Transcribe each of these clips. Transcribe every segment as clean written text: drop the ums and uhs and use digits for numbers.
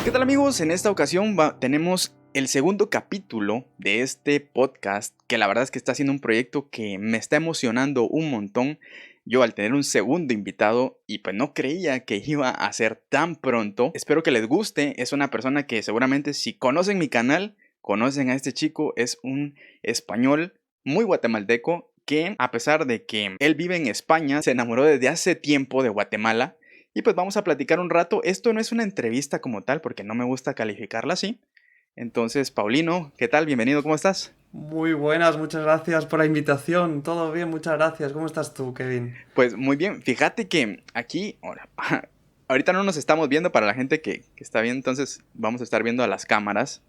¿Qué tal, amigos? En esta ocasión tenemos el segundo capítulo de este podcast, que la verdad es que está siendo un proyecto que me está emocionando un montón. Yo al tener un segundo invitado y pues no creía que iba a ser tan pronto. Espero que les guste. Es una persona que seguramente, si conocen mi canal, conocen a este chico. Es un español muy guatemalteco que, a pesar de que él vive en España, se enamoró desde hace tiempo de Guatemala. Y pues vamos a platicar un rato. Esto no es una entrevista como tal, porque no me gusta calificarla así. Entonces, Paulino, ¿qué tal? Bienvenido, ¿cómo estás? Muy buenas, muchas gracias por la invitación. Todo bien, muchas gracias. ¿Cómo estás tú, Kevin? Pues muy bien, fíjate que aquí, ahorita no nos estamos viendo para la gente que está viendo, entonces vamos a estar viendo a las cámaras.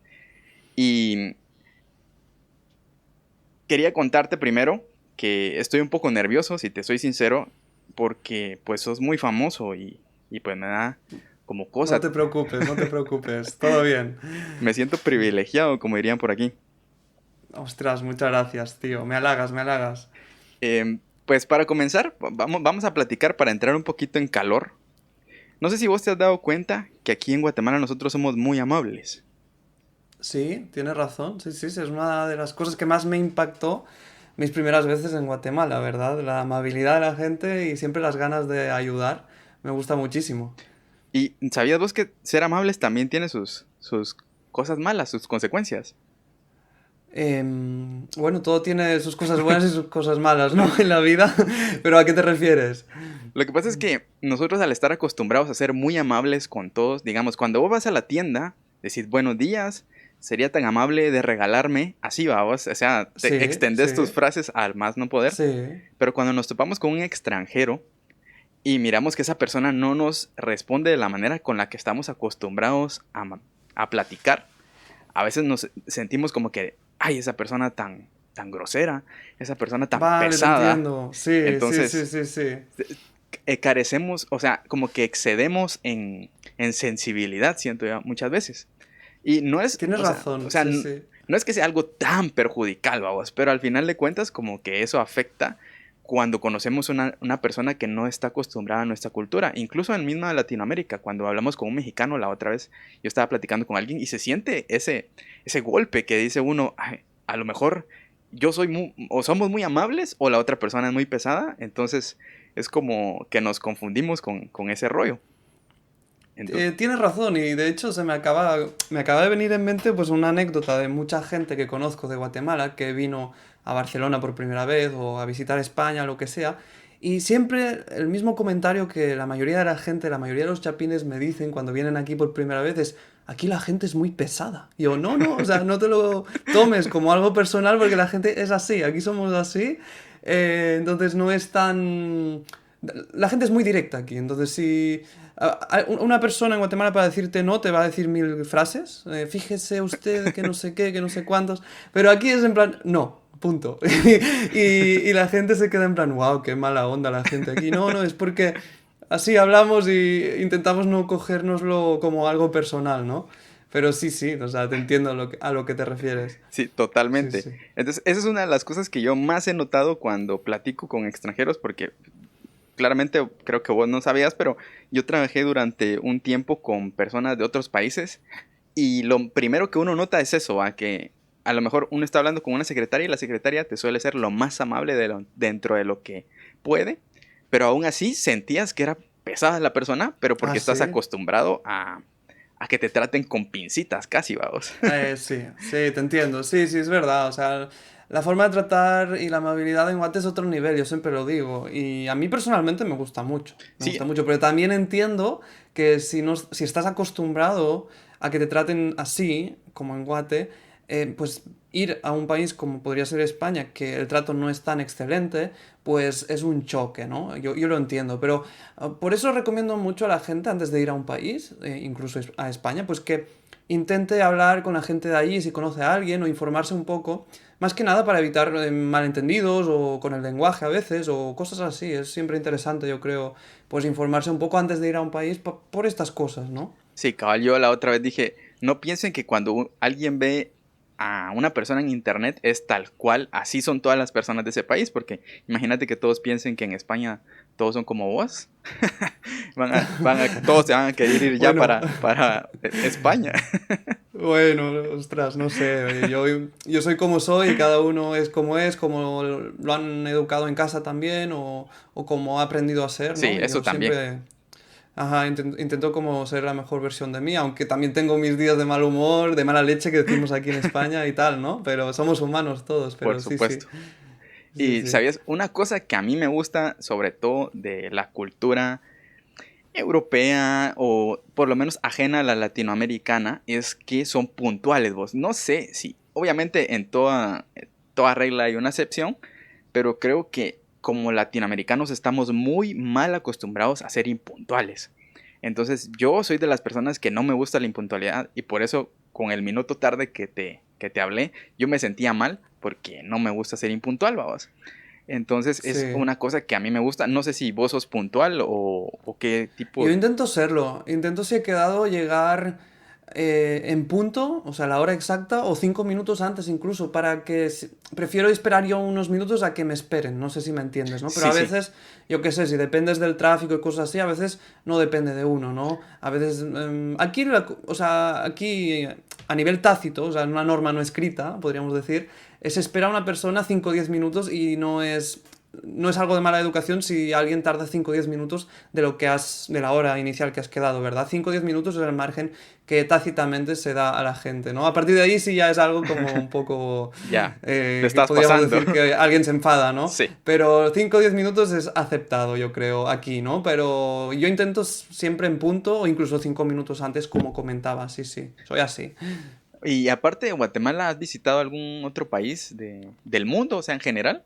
Y quería contarte primero que estoy un poco nervioso, si te soy sincero, porque pues sos muy famoso y pues me da como No cosa. te preocupes, no te preocupes. Todo bien. Me siento privilegiado, como dirían por aquí. Ostras, muchas gracias, tío. Me halagas, me halagas. Pues para comenzar, vamos a platicar para entrar un poquito en calor. No sé si vos te has dado cuenta que aquí en Guatemala nosotros somos muy amables. Sí, tienes razón. Sí, sí, sí, es una de las cosas que más me impactó mis primeras veces en Guatemala, ¿verdad? La amabilidad de la gente y siempre las ganas de ayudar. Me gusta muchísimo. ¿Y sabías vos que ser amables también tiene sus cosas malas, sus consecuencias? Bueno, todo tiene sus cosas buenas y sus cosas malas, ¿no? En la vida. Pero ¿a qué te refieres? Lo que pasa es que nosotros, al estar acostumbrados a ser muy amables con todos, digamos, cuando vos vas a la tienda, decís buenos días, sería tan amable de regalarme, así va vos, o sea, te Sí, extendes tus sí, frases al más no poder, sí. pero cuando nos topamos con un extranjero y miramos que esa persona no nos responde de la manera con la que estamos acostumbrados a platicar, a veces nos sentimos como que, ay, esa persona tan grosera, esa persona tan Vale, te pesada. entiendo. Sí, sí, sí, Entonces, sí, sí. carecemos, o sea, como que excedemos en sensibilidad, siento yo, muchas veces. Y no es, Tienes razón, sí, sí. no es que sea algo tan perjudicial, vamos, pero al final de cuentas como que eso afecta cuando conocemos una persona que no está acostumbrada a nuestra cultura. Incluso en misma Latinoamérica, cuando hablamos con un mexicano la otra vez, yo estaba platicando con alguien y se siente ese golpe que dice uno, "Ay, a lo mejor yo soy o somos muy amables o la otra persona es muy pesada, entonces es como que nos confundimos con ese rollo. Entonces, Tienes razón y de hecho me acaba de venir en mente pues una anécdota de mucha gente que conozco de Guatemala que vino a Barcelona por primera vez o a visitar España, lo que sea. Y siempre el mismo comentario que la mayoría de la gente, la mayoría de los chapines me dicen cuando vienen aquí por primera vez es, aquí la gente es muy pesada. Y yo, no, no, o sea, no te lo tomes como algo personal porque la gente es así, aquí somos así. Entonces no es tan... La gente es muy directa aquí, entonces si una persona en Guatemala para decirte no te va a decir mil frases, fíjese usted que no sé qué, que no sé cuántos, pero aquí es en plan, no, punto. Y la gente se queda en plan, wow, qué mala onda la gente aquí. No, no, es porque así hablamos y intentamos no cogérnoslo como algo personal, ¿no? Pero sí, sí, o sea, te entiendo a lo que te refieres. sí, Sí, totalmente. sí. Entonces, esa es una de las cosas que yo más he notado cuando platico con extranjeros, porque claramente creo que vos no sabías, pero yo trabajé durante un tiempo con personas de otros países y lo primero que uno nota es eso, que a lo mejor uno está hablando con una secretaria y la secretaria te suele ser lo más amable dentro de lo que puede, pero aún así sentías que era pesada la persona, pero porque Ah, estás sí. acostumbrado a que te traten con pincitas casi, vamos. Sí, sí, te entiendo. Sí, sí, es verdad. O sea, la forma de tratar y la amabilidad en Guate es otro nivel, yo siempre lo digo. Y a mí personalmente me gusta mucho. Me Sí, gusta mucho. Pero también entiendo que si, no, si estás acostumbrado a que te traten así, como en Guate, pues ir a un país como podría ser España, que el trato no es tan excelente, pues es un choque, ¿no? Yo lo entiendo. Pero por eso recomiendo mucho a la gente antes de ir a un país, incluso a España, pues que intente hablar con la gente de allí si conoce a alguien o informarse un poco, más que nada para evitar malentendidos o con el lenguaje a veces o cosas así. Es siempre interesante, yo creo, pues informarse un poco antes de ir a un país por estas cosas, ¿no? sí, cabal, yo la otra vez dije, no piensen que cuando alguien ve a una persona en internet es tal cual, así son todas las personas de ese país, porque imagínate que todos piensen que en España todos son como vos. Todos se van a querer ir ya Bueno, para España. bueno, ostras, no sé. Oye, yo soy como soy y cada uno es, como lo han educado en casa también o como ha aprendido a ser, Sí, ¿no? Y eso yo también, siempre, ajá, intento como ser la mejor versión de mí, aunque también tengo mis días de mal humor, de mala leche que decimos aquí en España y tal, ¿no? Pero somos humanos todos, por pero sí, sí, supuesto. sí, Y, sí. ¿sabías? Una cosa que a mí me gusta, sobre todo de la cultura europea o por lo menos ajena a la latinoamericana, es que son puntuales, vos. No sé si, obviamente toda regla hay una excepción, pero creo que como latinoamericanos estamos muy mal acostumbrados a ser impuntuales. Entonces yo soy de las personas que no me gusta la impuntualidad y por eso con el minuto tarde que te hablé, yo me sentía mal porque no me gusta ser impuntual, vamos. Entonces es Sí. una cosa que a mí me gusta. No sé si vos sos puntual o qué Yo tipo. intento serlo, intento si he quedado llegar en punto, o sea, la hora exacta, o 5 minutos antes incluso, para que prefiero esperar yo unos minutos a que me esperen, no sé si me entiendes, ¿no? Pero Sí, a sí. veces, yo qué sé, si dependes del tráfico y cosas así, a veces no depende de uno, ¿no? A veces, aquí, o sea, aquí a nivel tácito, o sea, en una norma no escrita, podríamos decir, es esperar a una persona 5 o 10 minutos y no es algo de mala educación si alguien tarda 5 o 10 minutos de la hora inicial que has quedado, ¿verdad? 5 o 10 minutos es el margen que tácitamente se da a la gente, ¿no? A partir de ahí sí ya es algo como un poco, Ya. Te que estás podríamos pasando. decir que alguien se enfada, ¿no? Sí. Pero 5 o 10 minutos es aceptado, yo creo, aquí, ¿no? Pero yo intento siempre en punto o incluso 5 minutos antes, como comentaba, sí, sí, soy así. Y aparte de Guatemala, ¿has visitado algún otro país del mundo, o sea, en general?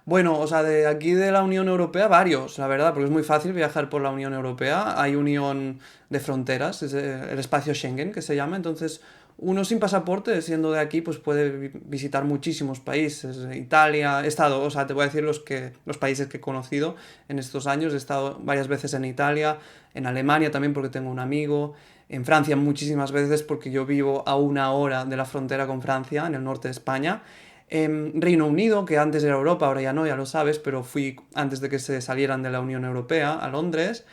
Bueno, o sea, de aquí de la Unión Europea, varios, la verdad, porque es muy fácil viajar por la Unión Europea. Hay unión de fronteras, es el espacio Schengen que se llama. Entonces, uno sin pasaporte, siendo de aquí, pues puede visitar muchísimos países. Italia, he estado, o sea, te voy a decir los países que he conocido en estos años. He estado varias veces en Italia, en Alemania también porque tengo un amigo, en Francia muchísimas veces porque yo vivo a 1 hora de la frontera con Francia, en el norte de España. Reino Unido, que antes era Europa, ahora ya no, ya lo sabes, pero fui antes de que se salieran de la Unión Europea, a Londres.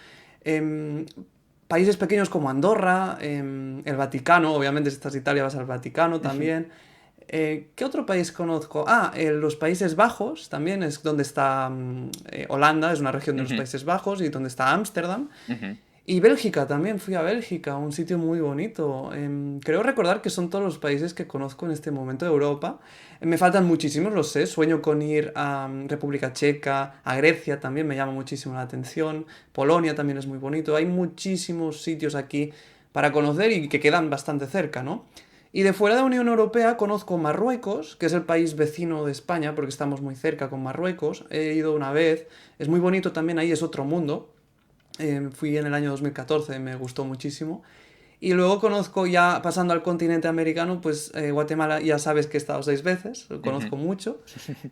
Em, Países pequeños como Andorra, el Vaticano, obviamente si estás en Italia vas al Vaticano Ujú, también. ¿Qué otro país conozco? Los Países Bajos, también es donde está Holanda, es una región de los ujú, Países Bajos, y donde está Ámsterdam. ujú. Y Bélgica también, fui a Bélgica, un sitio muy bonito. Creo recordar que son todos los países que conozco en este momento de Europa. Me faltan muchísimos, lo sé. Sueño con ir a República Checa, a Grecia también me llama muchísimo la atención. Polonia también es muy bonito. Hay muchísimos sitios aquí para conocer y que quedan bastante cerca, ¿no? Y de fuera de la Unión Europea conozco Marruecos, que es el país vecino de España, porque estamos muy cerca con Marruecos. He ido una vez, es muy bonito también ahí, es otro mundo. Fui en el año 2014, me gustó muchísimo. Y luego conozco ya, pasando al continente americano, pues Guatemala ya sabes que he estado 6 veces, lo Ujú. conozco mucho.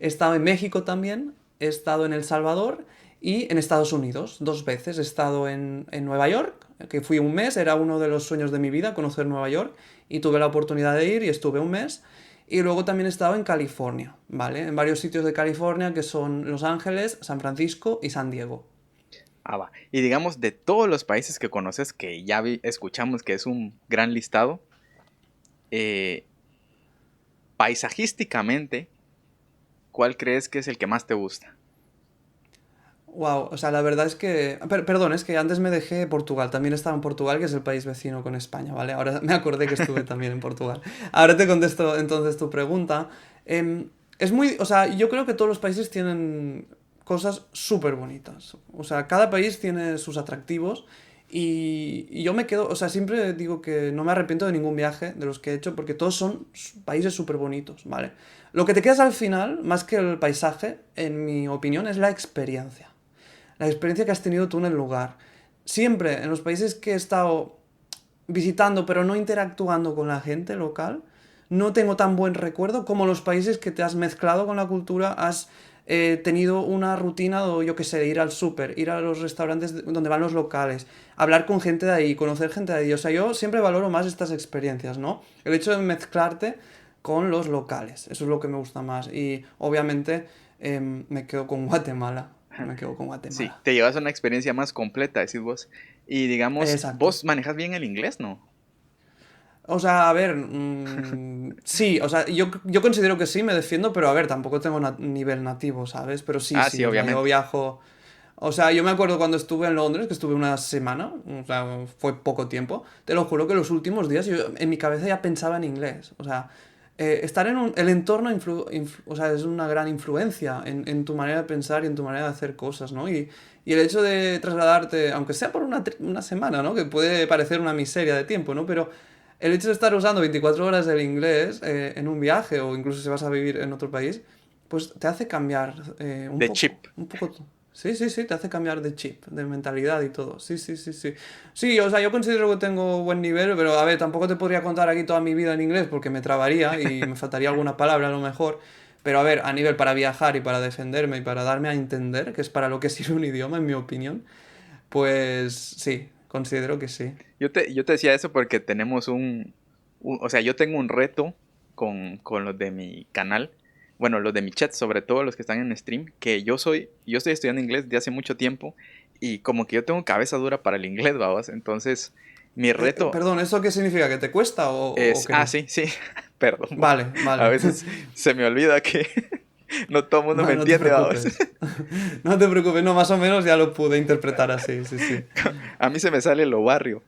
He estado en México también, he estado en El Salvador y en Estados Unidos 2 veces. He estado en Nueva York, que fui un mes, era uno de los sueños de mi vida, conocer Nueva York, y tuve la oportunidad de ir y estuve un mes. Y luego también he estado en California, ¿vale? En varios sitios de California que son Los Ángeles, San Francisco y San Diego. Ah, va. Y digamos, de todos los países que conoces, que ya escuchamos que es un gran listado, eh, paisajísticamente, ¿cuál crees que es el que más te gusta? Wow, o sea, la verdad es que... perdón, es que antes me dejé Portugal. También estaba en Portugal, que es el país vecino con España, ¿vale? Ahora me acordé que estuve también en Portugal. Ahora te contesto entonces tu pregunta. Es muy... O sea, yo creo que todos los países tienen cosas súper bonitas. O sea, cada país tiene sus atractivos y yo me quedo... O sea, siempre digo que no me arrepiento de ningún viaje de los que he hecho porque todos son países súper bonitos, ¿vale? Lo que te quedas al final, más que el paisaje, en mi opinión, es la experiencia, la experiencia que has tenido tú en el lugar. Siempre en los países que he estado visitando pero no interactuando con la gente local, no tengo tan buen recuerdo como los países que te has mezclado con la cultura, has tenido una rutina de, yo qué sé, ir al súper, ir a los restaurantes donde van los locales, hablar con gente de ahí, conocer gente de ahí. O sea, yo siempre valoro más estas experiencias, ¿no? El hecho de mezclarte con los locales, eso es lo que me gusta más. Y obviamente me quedo con Guatemala. me quedo con Sí, Guatemala. te llevas una experiencia más completa, decís vos. Y digamos, Exacto. vos manejas bien el inglés, ¿no? O sea, a ver, sí, o sea, yo considero que sí, me defiendo, pero a ver, tampoco tengo nivel nativo, ¿sabes? Pero sí, Ah, sí, sí, o sea, yo obviamente. viajo. O sea, yo me acuerdo cuando estuve en Londres, que estuve una semana, o sea, fue poco tiempo. Te lo juro que los últimos días yo en mi cabeza ya pensaba en inglés. O sea, estar en el entorno o sea, es una gran influencia en tu manera de pensar y en tu manera de hacer cosas, ¿no? Y el hecho de trasladarte, aunque sea por una semana, ¿no? Que puede parecer una miseria de tiempo, ¿no? Pero el hecho de estar usando 24 horas el inglés en un viaje o incluso si vas a vivir en otro país, pues te hace cambiar un De poco, chip. un poco. Sí, sí, sí, te hace cambiar de chip, de mentalidad y todo. Sí, sí, sí, sí. Sí, o sea, yo considero que tengo buen nivel, pero a ver, tampoco te podría contar aquí toda mi vida en inglés porque me trabaría y me faltaría alguna palabra a lo mejor. Pero a ver, a nivel para viajar y para defenderme y para darme a entender, que es para lo que sirve un idioma, en mi opinión, pues sí, considero que sí. Yo te decía eso porque tenemos o sea, yo tengo un reto con los de mi canal, bueno, los de mi chat, sobre todo los que están en stream, que yo estoy estudiando inglés de hace mucho tiempo y como que yo tengo cabeza dura para el inglés, vamos, entonces mi reto Perdón, ¿eso qué significa? ¿Que te cuesta o que no? sí, sí, perdón, Vale, a vale. veces se me olvida que no todo el mundo me Vale, no te entiende, vamos. preocupes. No te preocupes, no, más o menos ya lo pude interpretar así, sí, sí. A mí se me sale lo barrio.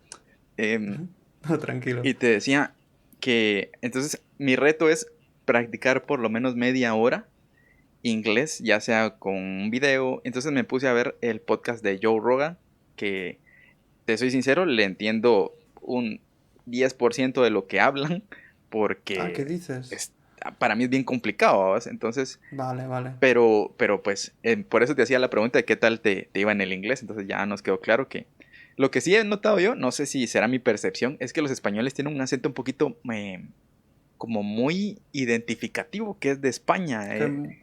Em, No, tranquilo. Y te decía que entonces mi reto es practicar por lo menos media hora inglés, ya sea con un video. Entonces me puse a ver el podcast de Joe Rogan, que te soy sincero, le entiendo un 10% de lo que hablan, Ah, ¿qué porque dices? es, para mí es bien complicado, ¿sabes? Entonces, Vale, vale. pero pues por eso te hacía la pregunta de qué tal te iba en el inglés. Entonces ya nos quedó claro que lo que sí he notado yo, no sé si será mi percepción, es que los españoles tienen un acento un poquito como muy identificativo, que es de España.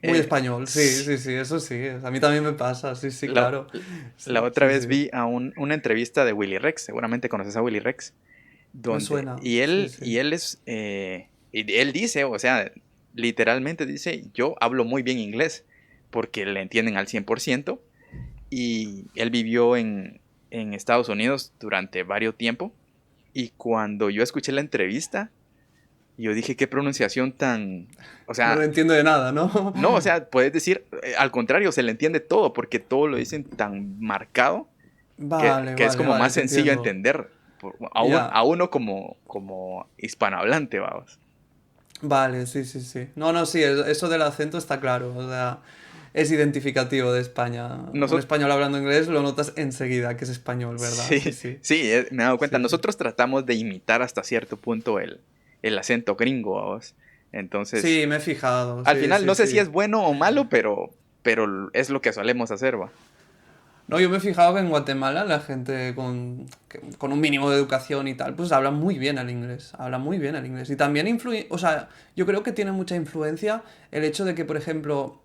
Muy español, sí, Sí, sí, sí, eso sí. A mí también me pasa, sí, sí, la, claro. la Sí, otra sí, vez sí. vi una entrevista de Willy Rex, seguramente conoces a Willy Rex, Me donde, suena, y sí, él, sí. y él es, y él dice, o sea, literalmente dice, yo hablo muy bien inglés, porque le entienden al 100%, y él vivió en Estados Unidos durante varios tiempo, y cuando yo escuché la entrevista, yo dije, qué pronunciación tan, o No le sea, entiendo de nada, ¿no? no, o sea, puedes decir, al contrario, se le entiende todo, porque todo lo dicen tan marcado Vale, que es vale, como vale, más te sencillo entiendo. entender Ya, a uno como hispanohablante, vamos. vale, sí, sí, sí. No, no, sí, eso del acento está claro. O sea, es identificativo de España. Un Nosotros, español hablando inglés lo notas enseguida que es español, ¿verdad? Sí, sí, sí. sí, me he dado cuenta. Sí, sí. Nosotros tratamos de imitar hasta cierto punto el acento gringo, vamos. Entonces, Sí, me he fijado, al sí, final, sí, no sé si sí. es bueno o malo, pero es lo que solemos hacer, va. No, yo me he fijado que en Guatemala la gente con un mínimo de educación y tal, pues habla muy bien el inglés, habla muy bien el inglés. Y también influye, o sea, yo creo que tiene mucha influencia el hecho de que, por ejemplo,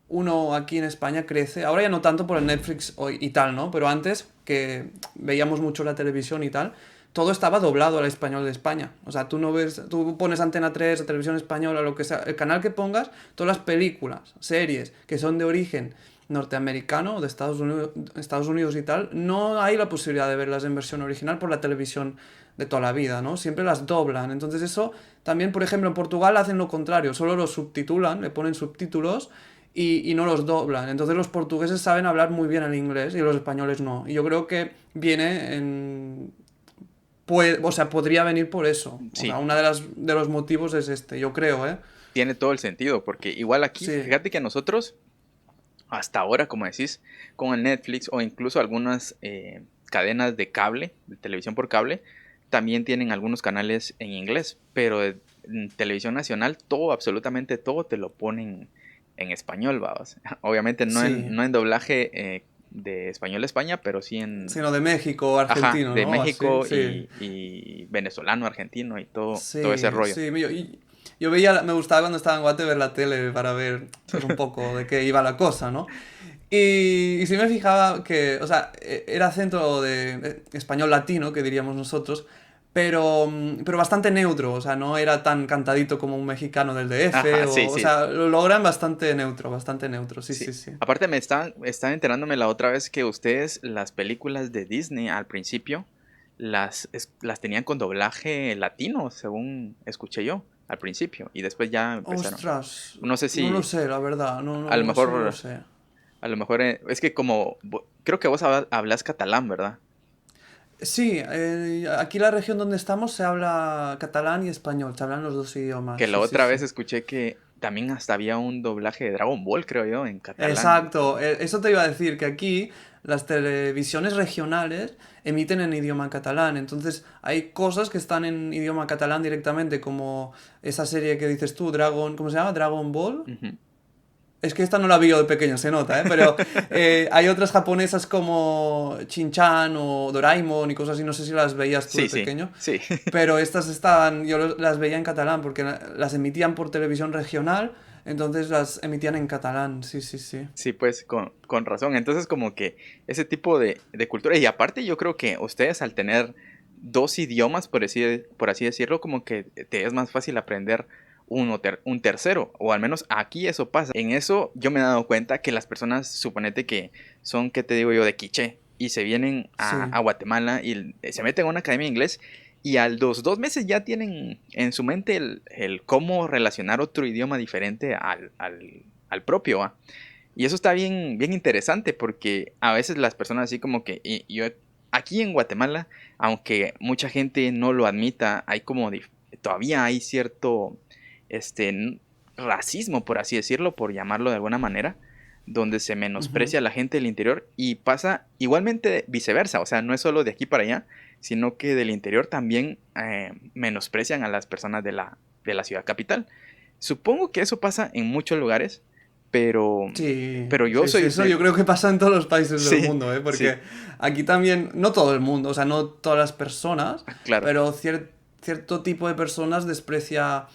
uno aquí en España crece, ahora ya no tanto por el Netflix y tal, ¿no? Pero antes, que veíamos mucho la televisión y tal, todo estaba doblado al español de España. O sea, tú no ves, tú pones Antena 3 o Televisión Española, lo que sea, el canal que pongas, todas las películas, series que son de origen norteamericano, de Estados Unidos y tal, no hay la posibilidad de verlas en versión original por la televisión de toda la vida, ¿no? Siempre las doblan. Entonces eso también, por ejemplo, en Portugal hacen lo contrario, solo los subtitulan, le ponen subtítulos y no los doblan. Entonces los portugueses saben hablar muy bien el inglés y los españoles no. Y yo creo que viene en... o sea, podría venir por eso. O sea, Sí, una de los motivos es este, yo creo, ¿eh? tiene todo el sentido, porque igual aquí, Sí, fíjate que nosotros, hasta ahora, como decís, con el Netflix o incluso algunas cadenas de cable, de televisión por cable, también tienen algunos canales en inglés, pero en televisión nacional todo, absolutamente todo te lo ponen en español, vamos. Obviamente no en, sí. no en doblaje de español a España, pero sí Sino de México, ajá, argentino, de ¿no? Así, México sí. y venezolano, argentino y todo ese Sí, rollo. sí. Yo veía, me gustaba cuando estaba en Guate ver la tele para ver pues un poco de qué iba la cosa, ¿no? Y sí me fijaba que, o sea, era acento de español latino, que diríamos nosotros, pero bastante neutro, o sea, no era tan cantadito como un mexicano del DF, Ajá, sí, o sí, sea, lo logran bastante neutro, sí, sí. sí, sí. Aparte estaba enterándome la otra vez que ustedes las películas de Disney al principio las tenían con doblaje latino, según escuché yo al principio, y después ya empezaron. Ostras, No sé no lo si sé, la verdad, no, a lo no, eso no lo mejor, sé. es que como, creo que vos hablas catalán, ¿verdad? Sí, aquí la región donde estamos se habla catalán y español, se hablan los dos idiomas, Que la sí, sí, otra sí. vez escuché que también hasta había un doblaje de Dragon Ball, creo yo, en catalán. Exacto, eso te iba a decir, que aquí las televisiones regionales emiten en idioma catalán, entonces hay cosas que están en idioma catalán directamente, como esa serie que dices tú, ¿cómo se llama? Dragon Ball. Ujú. Es que esta no la vi yo de pequeño, se nota, ¿eh? Pero hay otras japonesas como Shin-chan o Doraemon y cosas así, no sé si las veías tú de Sí, sí, pequeño. sí. Pero estas estaban, las veía en catalán porque las emitían por televisión regional, entonces las emitían en catalán, sí, sí, sí. Sí, pues con razón. Entonces como que ese tipo de cultura. Y aparte yo creo que ustedes al tener dos idiomas, por así decirlo, como que te es más fácil aprender un tercero. O al menos aquí eso pasa. En eso yo me he dado cuenta que las personas, suponete que son, ¿qué te digo yo?, de Quiché. Y se vienen Sí, a Guatemala y se meten a una academia de inglés. Y a los 2 meses ya tienen en su mente el cómo relacionar otro idioma diferente al propio, ¿va? Y eso está bien, bien interesante porque a veces las personas así como que, y yo aquí en Guatemala, aunque mucha gente no lo admita, hay como todavía hay cierto racismo, por así decirlo, por llamarlo de alguna manera, donde se ujú, menosprecia a la gente del interior y pasa igualmente viceversa, o sea, no es solo de aquí para allá, sino que del interior también menosprecian a las personas de la ciudad capital. Supongo que eso pasa en muchos lugares, pero, sí, pero yo sí, sí, soy eso yo creo que pasa en todos los países del Sí, mundo, ¿eh? sí, Porque aquí también, no todo el mundo, o sea, no todas las personas, claro. pero cierto tipo de personas desprecia,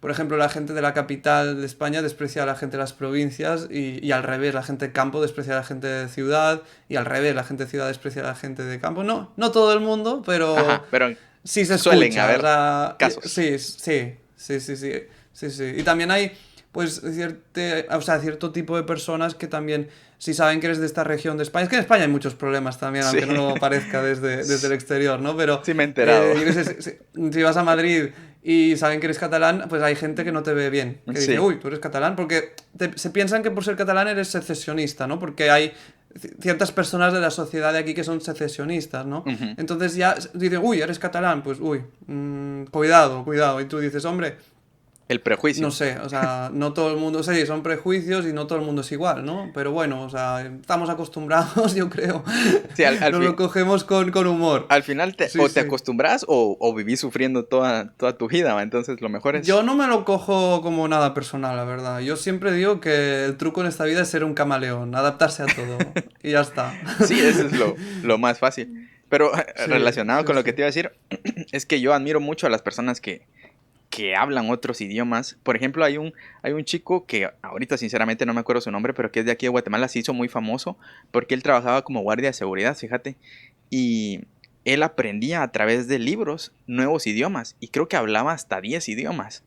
por ejemplo, la gente de la capital de España desprecia a la gente de las provincias y al revés, la gente de campo desprecia a la gente de ciudad y al revés, la gente de ciudad desprecia a la gente de campo. No, no todo el mundo, pero Ajá, pero sí se suelen escucha, o haber sea, casos. sí, sí, sí, sí, sí, sí, sí. Y también hay, pues, o sea, cierto tipo de personas que también, si saben que eres de esta región de España, es que en España hay muchos problemas también, Sí, aunque no lo parezca desde el exterior, ¿no? Pero, sí me he enterado. yo qué sé, si vas a Madrid y saben que eres catalán, pues hay gente que no te ve bien, que dice, Sí, uy, tú eres catalán, porque se piensan que por ser catalán eres secesionista, ¿no? Porque hay ciertas personas de la sociedad de aquí que son secesionistas, ¿no? ujú. Entonces ya dicen, uy, eres catalán, pues uy, cuidado, cuidado. Y tú dices, hombre, El no prejuicio. sé, o sea, no todo el mundo, sí, son prejuicios y no todo el mundo es igual, ¿no? Pero bueno, o sea, estamos acostumbrados, yo creo. Sí, Nos lo cogemos con humor. al final Sí, o te sí. acostumbras o vivís sufriendo toda tu vida, ¿va? Entonces lo mejor Yo es... no me lo cojo como nada personal, la verdad. Yo siempre digo que el truco en esta vida es ser un camaleón, adaptarse a todo. Y ya está. Sí, eso es lo más fácil. Pero Sí, relacionado sí, con lo que sí. te iba a decir, es que yo admiro mucho a las personas que hablan otros idiomas. Por ejemplo, hay un chico que ahorita sinceramente no me acuerdo su nombre, pero que es de aquí de Guatemala, se hizo muy famoso porque él trabajaba como guardia de seguridad, fíjate, y él aprendía a través de libros nuevos idiomas y creo que hablaba hasta 10 idiomas.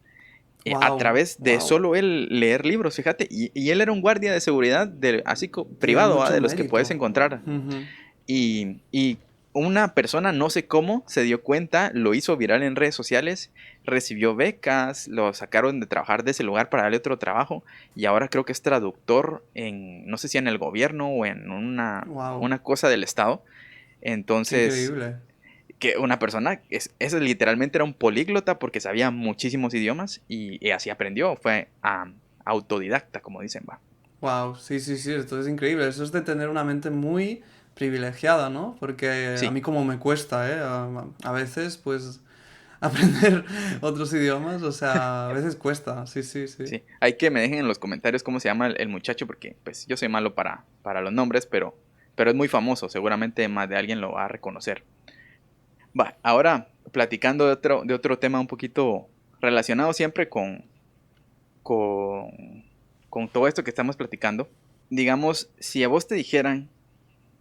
A Wow, través de wow. solo él leer libros, fíjate, y él era un guardia de seguridad así Tiene privado, ¿va? mucho De los que puedes mérito. encontrar. Ujú. Y una persona, no sé cómo, se dio cuenta, lo hizo viral en redes sociales, recibió becas, lo sacaron de trabajar de ese lugar para darle otro trabajo y ahora creo que es traductor en, no sé si en el gobierno o en Wow, una cosa del estado. qué Entonces, increíble. que una persona, ese literalmente era un políglota porque sabía muchísimos idiomas y así aprendió, fue autodidacta, como dicen, va. Wow, sí, sí, sí, esto es increíble. Eso es de tener una mente muy privilegiada, ¿no? Porque a Sí, mí como me cuesta, ¿eh? A veces, pues, aprender otros idiomas, o sea, a veces cuesta, sí, sí, sí. sí. Hay que me dejen en los comentarios cómo se llama el muchacho, porque pues yo soy malo para los nombres, pero es muy famoso, seguramente más de alguien lo va a reconocer. Va, ahora platicando de otro tema un poquito relacionado siempre con, con todo esto que estamos platicando. Digamos, si a vos te dijeran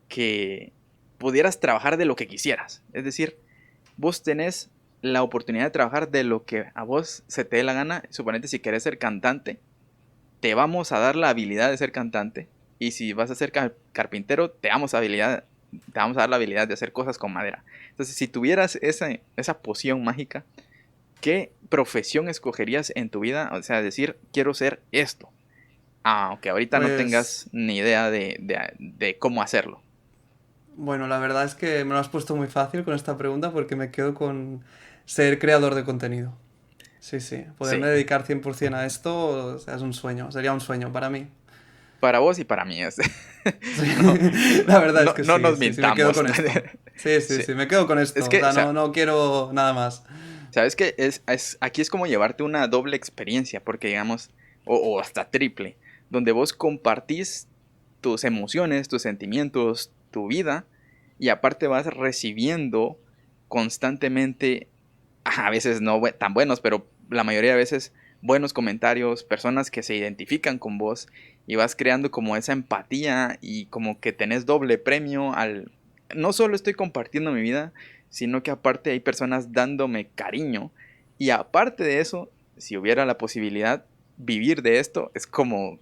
que pudieras trabajar de lo que quisieras, es decir, vos tenés la oportunidad de trabajar de lo que a vos se te dé la gana. Suponete si querés ser cantante, te vamos a dar la habilidad de ser cantante. Y si vas a ser carpintero, te vamos a dar la habilidad de hacer cosas con madera. Entonces, si tuvieras esa poción mágica, ¿qué profesión escogerías en tu vida? O sea, decir, quiero ser esto. Aunque ahorita no Pues, tengas ni idea de cómo hacerlo. bueno, la verdad es que me lo has puesto muy fácil con esta pregunta porque me quedo con ser creador de contenido. Sí, sí, poderme Sí, dedicar 100% a esto, o sea, es un sueño, sería un sueño para mí. para vos y para mí. Sí, No, la verdad es no, que no sí, nos sí, sí, me quedo mintamos. con esto. Sí, sí, Sí. sí, me quedo con Es esto, o que, o sea, sea, no quiero nada más. sabes que aquí es como llevarte una doble experiencia, porque digamos, o hasta triple, donde vos compartís tus emociones, tus sentimientos, tu vida, y aparte vas recibiendo constantemente, a veces no tan buenos, pero la mayoría de veces buenos comentarios, personas que se identifican con vos, y vas creando como esa empatía y como que tenés doble premio al... No solo estoy compartiendo mi vida, sino que aparte hay personas dándome cariño, y aparte de eso, si hubiera la posibilidad, vivir de esto es como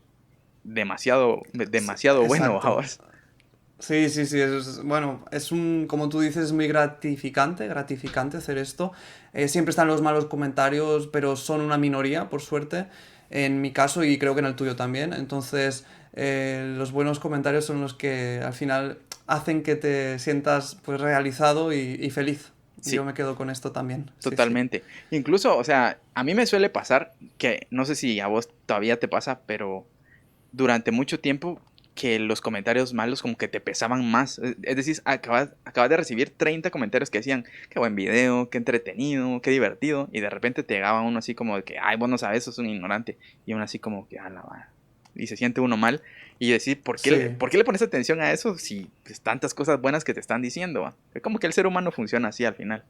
Sí, demasiado bueno, exacto. vamos. Sí, sí, sí, bueno, como tú dices, es muy gratificante hacer esto. Siempre están los malos comentarios, pero son una minoría, por suerte, en mi caso y creo que en el tuyo también. Entonces, los buenos comentarios son los que al final hacen que te sientas pues realizado y feliz. Yo Sí, me quedo con esto también, sí, sí. totalmente. Incluso, o sea, a mí me suele pasar que, no sé si a vos todavía te pasa, pero durante mucho tiempo que los comentarios malos como que te pesaban más. Es decir, acabas de recibir 30 comentarios que decían, qué buen video, qué entretenido, qué divertido, y de repente te llegaba uno así como de que, ay, vos no sabes, sos un ignorante, y uno así como que, a la va. Y se siente uno mal, y decir, Sí. ¿por qué le pones atención a eso si pues, tantas cosas buenas que te están diciendo? ¿Va? Es como que el ser humano funciona así al final.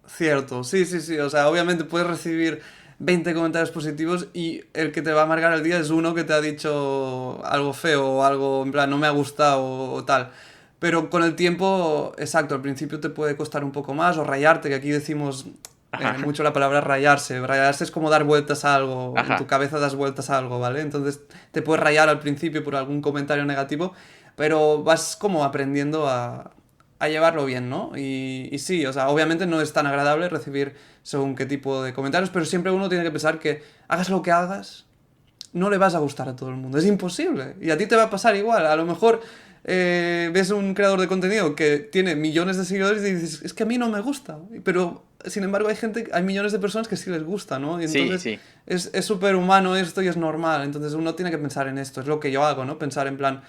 Cierto, sí, sí, sí. O sea, obviamente puedes recibir 20 comentarios positivos y el que te va a amargar el día es uno que te ha dicho algo feo o algo en plan no me ha gustado o tal. Pero con el tiempo, exacto, al principio te puede costar un poco más o rayarte, que aquí decimos Ajá, mucho la palabra rayarse. Rayarse es como dar vueltas a algo, en tu ajá. cabeza das vueltas a algo, ¿vale? Entonces te puedes rayar al principio por algún comentario negativo, pero vas como aprendiendo a llevarlo bien, ¿no? Y sí, o sea, obviamente no es tan agradable recibir según qué tipo de comentarios, pero siempre uno tiene que pensar que hagas lo que hagas, no le vas a gustar a todo el mundo. Es imposible. Y a ti te va a pasar igual. A lo mejor ves un creador de contenido que tiene millones de seguidores y dices, es que a mí no me gusta. Pero, sin embargo, hay millones de personas que sí les gusta, ¿no? Y Sí, entonces sí. es súper humano esto y es normal. Entonces uno tiene que pensar en esto. Es lo que yo hago, ¿no? Pensar en plan,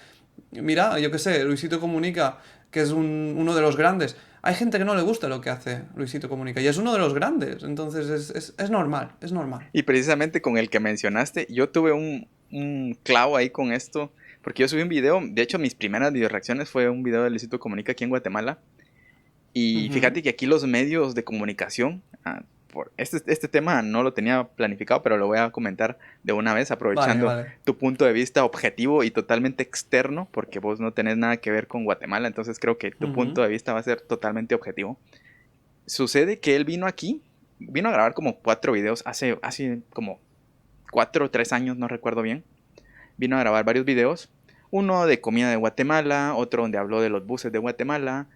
mira, yo qué sé, Luisito Comunica, que es uno de los grandes. Hay gente que no le gusta lo que hace Luisito Comunica y es uno de los grandes. Entonces es normal, es normal. Y precisamente con el que mencionaste, yo tuve un clavo ahí con esto, porque yo subí un video, de hecho mis primeras video reacciones fue un video de Luisito Comunica aquí en Guatemala, y Ujú. fíjate que aquí los medios de comunicación, este tema no lo tenía planificado, pero lo voy a comentar de una vez, Vale, aprovechando vale. tu punto de vista objetivo y totalmente externo, porque vos no tenés nada que ver con Guatemala, entonces creo que tu Ujú. punto de vista va a ser totalmente objetivo. Sucede que él vino aquí, vino a grabar como 4 videos hace como 4 o 3 años, no recuerdo bien. Vino a grabar varios videos. Uno de comida de Guatemala, otro donde habló de los buses de Guatemala,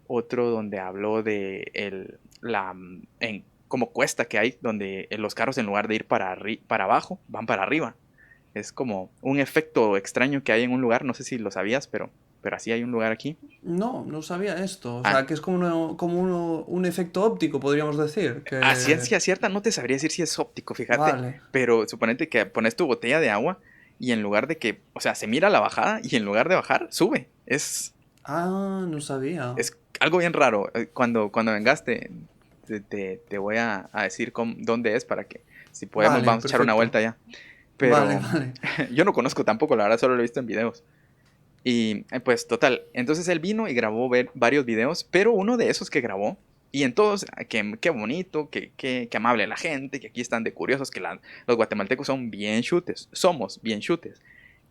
otro donde habló de como cuesta que hay, donde los carros en lugar de ir para abajo, van para arriba. Es como un efecto extraño que hay en un lugar, no sé si lo sabías, pero así hay un lugar aquí. No, no sabía esto. O Ah, sea, que es un efecto óptico, podríamos decir. a Que... ciencia cierta no te sabría decir si es óptico, fíjate, Vale. pero suponete que pones tu botella de agua y en lugar de que, o sea, se mira la bajada y en lugar de bajar, sube. Ah, no sabía. Es algo bien raro. Cuando vengas te voy a decir dónde es para que si podemos Vale, vamos a echar una perfecto. vuelta ya. Vale, Pero vale. yo no conozco tampoco, la verdad solo lo he visto en videos. Y pues total, entonces él vino y grabó varios videos, pero uno de esos que grabó, y en todos, qué bonito, qué amable la gente, que aquí están de curiosos, que los guatemaltecos son bien chutes, somos bien chutes. Ujú.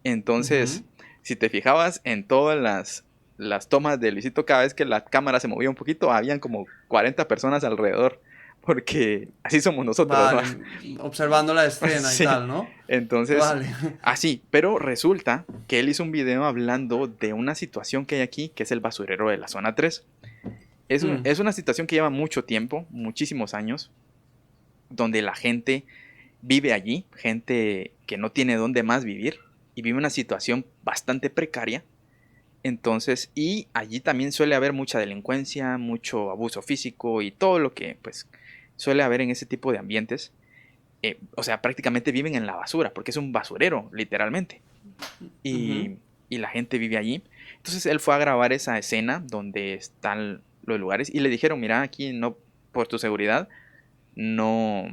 Entonces, si te fijabas en todas las tomas de Luisito, cada vez que la cámara se movía un poquito, habían como 40 personas alrededor, porque así somos nosotros, ¿no? Vale, observando la escena y Sí, tal, ¿no? entonces, Vale. así, pero resulta que él hizo un video hablando de una situación que hay aquí, que es el basurero de la zona 3. Mm, Es una situación que lleva mucho tiempo, muchísimos años, donde la gente vive allí, gente que no tiene dónde más vivir y vive una situación bastante precaria. Entonces, y allí también suele haber mucha delincuencia, mucho abuso físico y todo lo que pues suele haber en ese tipo de ambientes. O sea, prácticamente viven en la basura, porque es un basurero, literalmente. ujú. Y, y la gente vive allí. Entonces él fue a grabar esa escena donde están los lugares y le dijeron, mira, aquí no, por tu seguridad, no,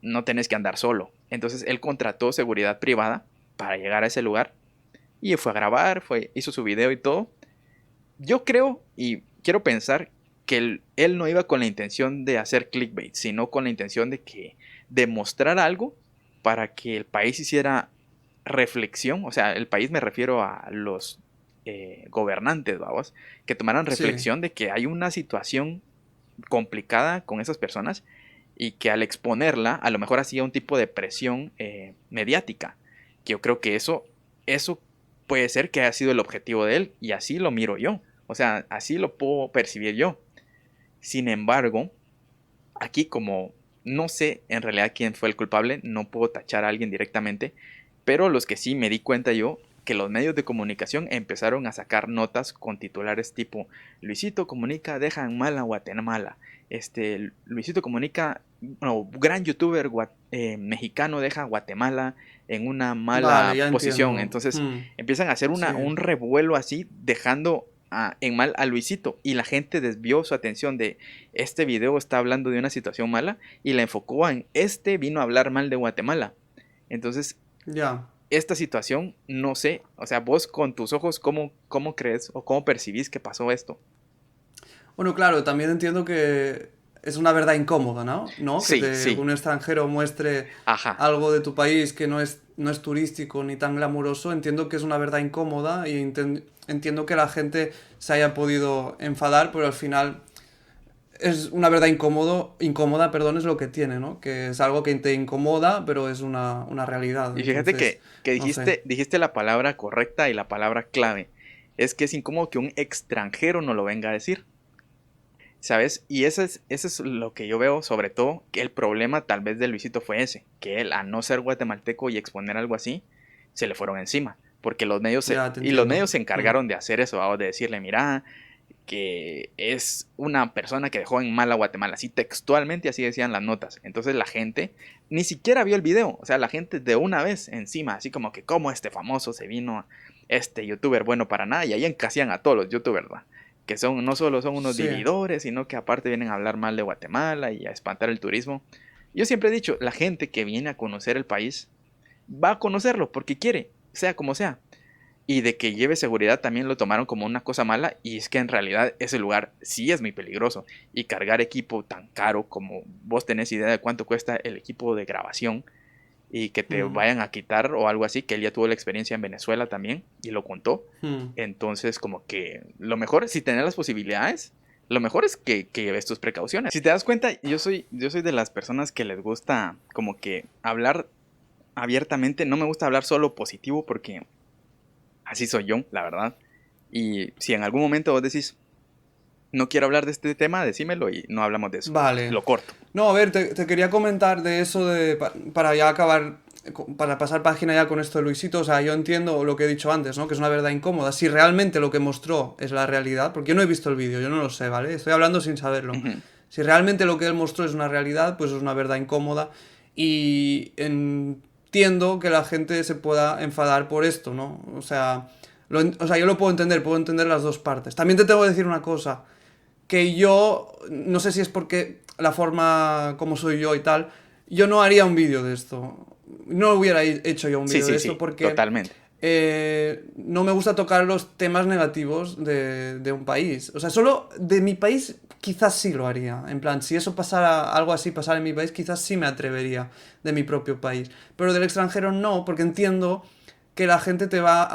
no tenés que andar solo. Entonces él contrató seguridad privada para llegar a ese lugar y fue a grabar, hizo su video y todo. Yo creo y quiero pensar que él no iba con la intención de hacer clickbait, sino con la intención de mostrar algo para que el país hiciera reflexión. O sea, el país me refiero a los gobernantes, vamos, que tomaran Sí, reflexión de que hay una situación complicada con esas personas y que al exponerla a lo mejor hacía un tipo de presión mediática, que yo creo que eso puede ser que haya sido el objetivo de él y así lo miro yo, o sea, así lo puedo percibir yo. Sin embargo, aquí como no sé en realidad quién fue el culpable, no puedo tachar a alguien directamente, pero los que sí me di cuenta yo que los medios de comunicación empezaron a sacar notas con titulares tipo Luisito Comunica deja en mal a Guatemala, Luisito Comunica, no, gran youtuber mexicano deja a Guatemala en una vale, mala ya posición. entiendo. Entonces empiezan a hacer Sí, un revuelo así, dejando en mal a Luisito y la gente desvió su atención de este video está hablando de una situación mala y la enfocó en este vino a hablar mal de Guatemala. Entonces, ya. esta situación, no sé, o sea, vos con tus ojos, ¿cómo crees o cómo percibís que pasó esto? Bueno, claro, también entiendo que es una verdad incómoda, ¿no? ¿No? Que Sí, sí, un extranjero muestre ajá. algo de tu país que no es turístico ni tan glamuroso. Entiendo que es una verdad incómoda y entiendo que la gente se haya podido enfadar, pero al final es una verdad incómoda, perdón, es lo que tiene, ¿no? Que es algo que te incomoda, pero es una realidad. Y fíjate Entonces, que no sé. dijiste la palabra correcta y la palabra clave. Es que es incómodo que un extranjero no lo venga a decir. ¿Sabes? Y eso es lo que yo veo, sobre todo, que el problema tal vez de Luisito fue ese, que él, a no ser guatemalteco y exponer algo así, se le fueron encima, porque Ya te los entiendo. medios se Mm, encargaron de hacer eso, ¿va? De decirle, mira, que es una persona que dejó en mal a Guatemala, así textualmente así decían las notas. Entonces la gente ni siquiera vio el video, o sea, la gente de una vez encima, así como que como este famoso se vino, este youtuber bueno para nada, y ahí encasían a todos los youtubers, ¿va? Que son, no solo son unos sí, vividores, sino que aparte vienen a hablar mal de Guatemala y a espantar el turismo. Yo siempre he dicho, la gente que viene a conocer el país va a conocerlo porque quiere, sea como sea. Y de que lleve seguridad también lo tomaron como una cosa mala y es que en realidad ese lugar sí es muy peligroso y cargar equipo tan caro como vos tenés idea de cuánto cuesta el equipo de grabación y que te mm, vayan a quitar o algo así, que él ya tuvo la experiencia en Venezuela también y lo contó. mm. Entonces como que lo mejor, si tenés las posibilidades, lo mejor es que lleves tus precauciones. Si te das cuenta, yo soy de las personas que les gusta como que hablar abiertamente, no me gusta hablar solo positivo porque así soy yo, la verdad. Y si en algún momento vos decís, no quiero hablar de este tema, decímelo y no hablamos de eso. Vale. Lo corto. No, a ver, te quería comentar de eso para ya acabar, para pasar página ya con esto de Luisito. O sea, yo entiendo lo que he dicho antes, ¿no? Que es una verdad incómoda. Si realmente lo que mostró es la realidad, porque yo no he visto el vídeo, yo no lo sé, ¿vale? Estoy hablando sin saberlo. Ujú. Si realmente lo que él mostró es una realidad, pues es una verdad incómoda. Y entiendo que la gente se pueda enfadar por esto, ¿no? O sea, o sea, yo lo puedo entender las dos partes. También te tengo que decir una cosa que yo, no sé si es porque la forma como soy yo y tal, yo no haría un vídeo de esto. No hubiera hecho yo un Sí, vídeo de sí, esto sí, porque totalmente. no me gusta tocar los temas negativos de un país. O sea, solo de mi país quizás sí lo haría. En plan, si eso pasara, algo así pasara en mi país, quizás sí me atrevería de mi propio país. Pero del extranjero no, porque entiendo que la gente te va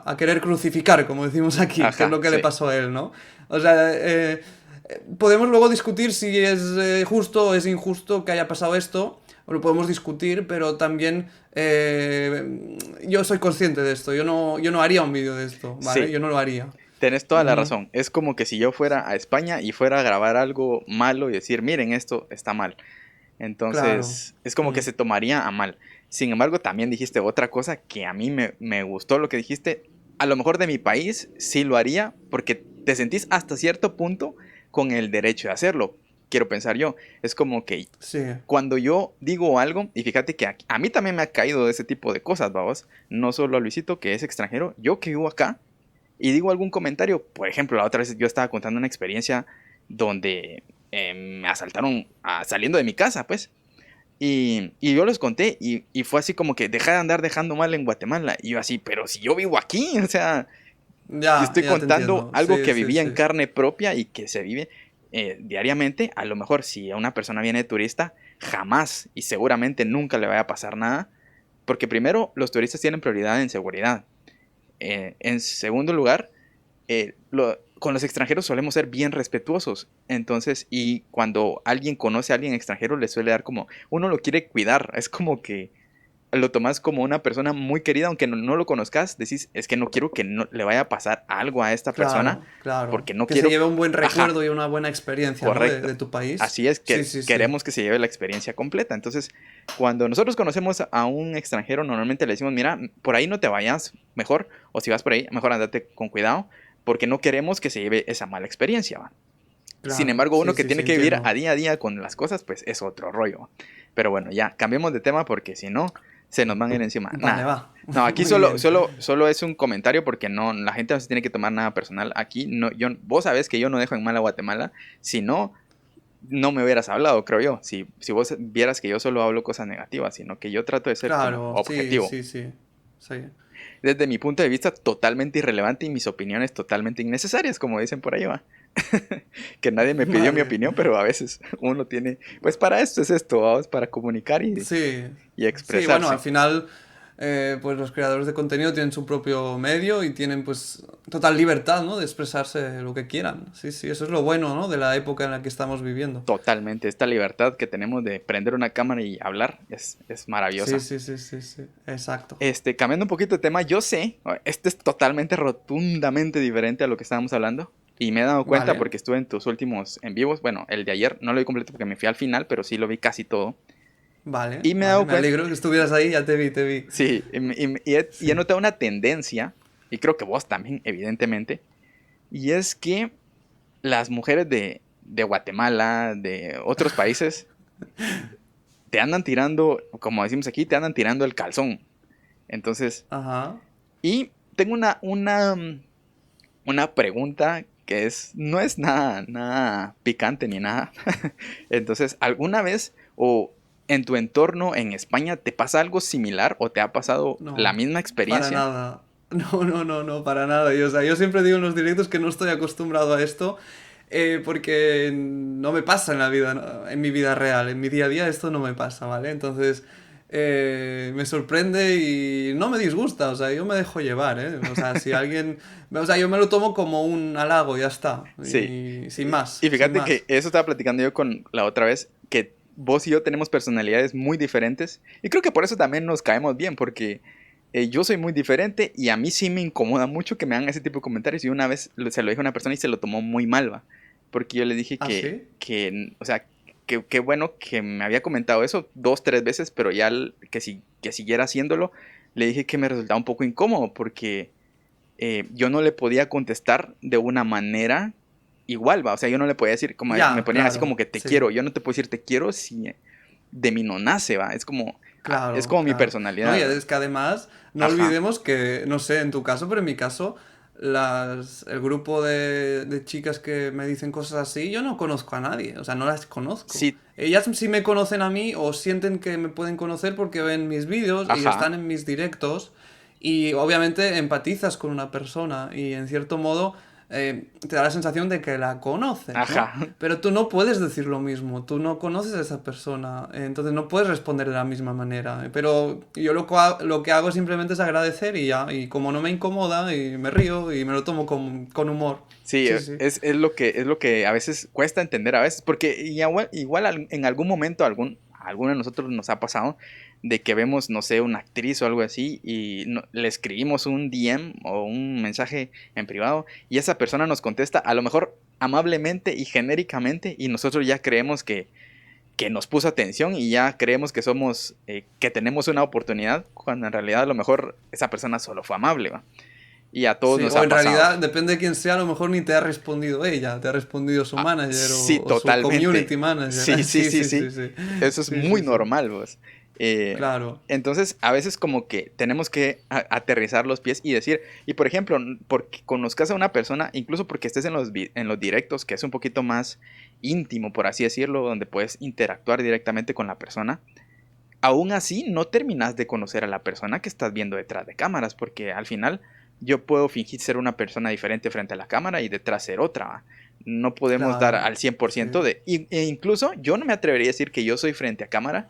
a querer crucificar, como decimos aquí, que es Ajá, lo que le sí. pasó a él, ¿no? O sea, Podemos luego discutir si es justo o es injusto que haya pasado esto. Lo podemos discutir, pero también yo soy consciente de esto. Yo no haría un vídeo de esto, ¿vale? Sí, Yo no lo haría. tenés toda la Ujú. razón. Es como que si yo fuera a España y fuera a grabar algo malo y decir, miren, esto está mal. Claro. Entonces, es como que Mm. se tomaría a mal. Sin embargo, también dijiste otra cosa que a mí me gustó lo que dijiste. A lo mejor de mi país sí lo haría porque te sentís hasta cierto punto con el derecho de hacerlo. Quiero pensar yo. Es como que Sí. cuando yo digo algo, y fíjate que a mí también me ha caído ese tipo de cosas, vamos. No solo a Luisito, que es extranjero, yo que vivo acá y digo algún comentario. Por ejemplo, la otra vez yo estaba contando una experiencia donde me asaltaron saliendo de mi casa, pues. Y yo les conté y fue así como que deja de andar dejando mal en Guatemala. Y yo así, pero si yo vivo aquí, o sea, Ya, estoy ya te contando entiendo. algo Sí, que sí, vivía en sí. carne propia y que se vive diariamente. A lo mejor si una persona viene de turista, jamás y seguramente nunca le vaya a pasar nada. Porque primero, los turistas tienen prioridad en seguridad. En segundo lugar, con los extranjeros solemos ser bien respetuosos. Entonces, y cuando alguien conoce a alguien extranjero, le suele dar como, uno lo quiere cuidar. Es como que lo tomas como una persona muy querida, aunque no lo conozcas, decís, es que no quiero que no, le vaya a pasar algo a esta persona, Claro, claro. porque no Que se quiero, lleve un buen ajá, recuerdo y una buena experiencia, ¿no? correcto. De tu país. Así es Sí, que sí, sí. queremos que se lleve la experiencia completa. Entonces, cuando nosotros conocemos a un extranjero, normalmente le decimos, mira, por ahí no te vayas, mejor, o si vas por ahí, mejor andate con cuidado, porque no queremos que se lleve esa mala experiencia, ¿va? Sin Claro, embargo, sí, uno que sí, sí, tiene que vivir entiendo. a día con las cosas, pues es otro rollo. Pero bueno, ya, cambiemos de tema porque si no, se nos van a ir encima. Vale, Nada. va. No, aquí Muy bien. solo es un comentario porque no, la gente no se tiene que tomar nada personal. Aquí no, vos sabés que yo no dejo en mal a Guatemala. Si no, no me hubieras hablado, creo yo. Si vos vieras que yo solo hablo cosas negativas, sino que yo trato de ser como Claro, sí, objetivo. sí, sí. Sí. Desde mi punto de vista, totalmente irrelevante y mis opiniones totalmente innecesarias, como dicen por ahí, va. Que nadie me pidió mi Vale. opinión, pero a veces uno tiene, pues para esto es esto, vamos, para comunicar Sí, y sí, bueno, al expresarse. final, pues los creadores de contenido tienen su propio medio y tienen pues total libertad, ¿no? De expresarse lo que quieran. Sí, sí, eso es lo bueno, ¿no? De la época en la que estamos viviendo. Totalmente, esta libertad que tenemos de prender una cámara y hablar es Sí, maravillosa. sí, sí, sí, sí, exacto. Cambiando un poquito de tema, yo sé, este es totalmente rotundamente diferente a lo que estábamos hablando. Y me he dado cuenta Vale, porque estuve en tus últimos en vivos. Bueno, el de ayer no lo vi completo porque me fui al final, pero sí lo vi casi todo. vale, Y me he vale, dado me cuenta, alegro que estuvieras ahí, ya te vi, te vi. sí, y he Sí. notado una tendencia, y creo que vos también, evidentemente, y es que las mujeres de Guatemala, de otros países, te andan tirando, como decimos aquí, te andan tirando el calzón. Entonces, Ajá. y tengo una pregunta que no es nada picante ni nada. Entonces, ¿alguna vez o en tu entorno en España te pasa algo similar o te ha pasado la No, misma para experiencia? nada. No, no, no, no, para nada. O sea, yo siempre digo en los directos que no estoy acostumbrado a esto porque no me pasa en la vida, en mi vida real, en mi día a día esto no me pasa, ¿vale? Entonces me sorprende y no me disgusta, o sea, yo me dejo llevar, ¿eh? O sea, si alguien, o sea, yo me lo tomo como un halago, ya está, Sí. y sin Y más, sin fíjate que más. eso estaba platicando yo con la otra vez, que vos y yo tenemos personalidades muy diferentes. Y creo que por eso también nos caemos bien, porque yo soy muy diferente y a mí sí me incomoda mucho que me hagan ese tipo de comentarios. Y una vez se lo dije a una persona y se lo tomó muy mal, va. Porque yo le dije ¿Ah, sí? o sea, que bueno que me había comentado eso 2, 3 veces, pero ya que siguiera haciéndolo, le dije que me resultaba un poco incómodo porque yo no le podía contestar de una manera igual, va. O sea, yo no le podía decir, como me Ya, ponían así como claro, que te sí, quiero. Yo no te puedo decir te quiero si de mí no nace, va. Es claro, como mi claro. No, y personalidad. es que además, no Ajá. olvidemos que, no sé, en tu caso, pero en mi caso, el grupo de chicas que me dicen cosas así, yo no conozco a nadie, o sea, no las conozco. Sí, Ellas sí me conocen a mí o sienten que me pueden conocer porque ven mis vídeos y ajá. están en mis directos y obviamente empatizas con una persona y en cierto modo te da la sensación de que la conoces, ¿no? Ajá. Pero tú no puedes decir lo mismo, tú no conoces a esa persona, entonces no puedes responder de la misma manera. Pero yo lo que hago simplemente es agradecer y ya, y como no me incomoda, y me río y me lo tomo con humor. Sí, Sí, sí. es lo que a veces cuesta entender a veces, porque en algún momento a alguno de nosotros nos ha pasado de que vemos, no sé, una actriz o algo así y le escribimos un DM o un mensaje en privado y esa persona nos contesta a lo mejor amablemente y genéricamente y nosotros ya creemos que nos puso atención y ya creemos que somos, que tenemos una oportunidad, cuando en realidad a lo mejor esa persona solo fue amable, ¿va? Y a todos Sí, nos o ha en pasado. realidad, depende de quién sea, a lo mejor ni te ha respondido ella, te ha respondido su Ah, manager sí, o su totalmente. community manager. Sí, sí, Sí, sí, sí, sí. sí, sí. Eso es Sí, muy sí, sí. normal, vos. Eh, Claro. entonces, a veces como que tenemos que aterrizar los pies y decir, y por ejemplo, porque conozcas a una persona, incluso porque estés en en los directos, que es un poquito más íntimo, por así decirlo, donde puedes interactuar directamente con la persona, aún así no terminas de conocer a la persona que estás viendo detrás de cámaras, porque al final yo puedo fingir ser una persona diferente frente a la cámara y detrás ser otra, ¿va? No podemos dar Claro. al 100% Sí. de... E incluso yo no me atrevería a decir que yo soy frente a cámara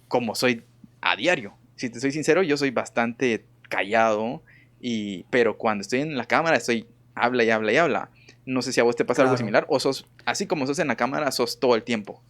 como soy a diario. Si te soy sincero, yo soy bastante callado, pero cuando estoy en la cámara estoy habla y habla y habla. No sé si a vos te pasa algo Claro. similar o sos, así como sos en la cámara, sos todo el tiempo.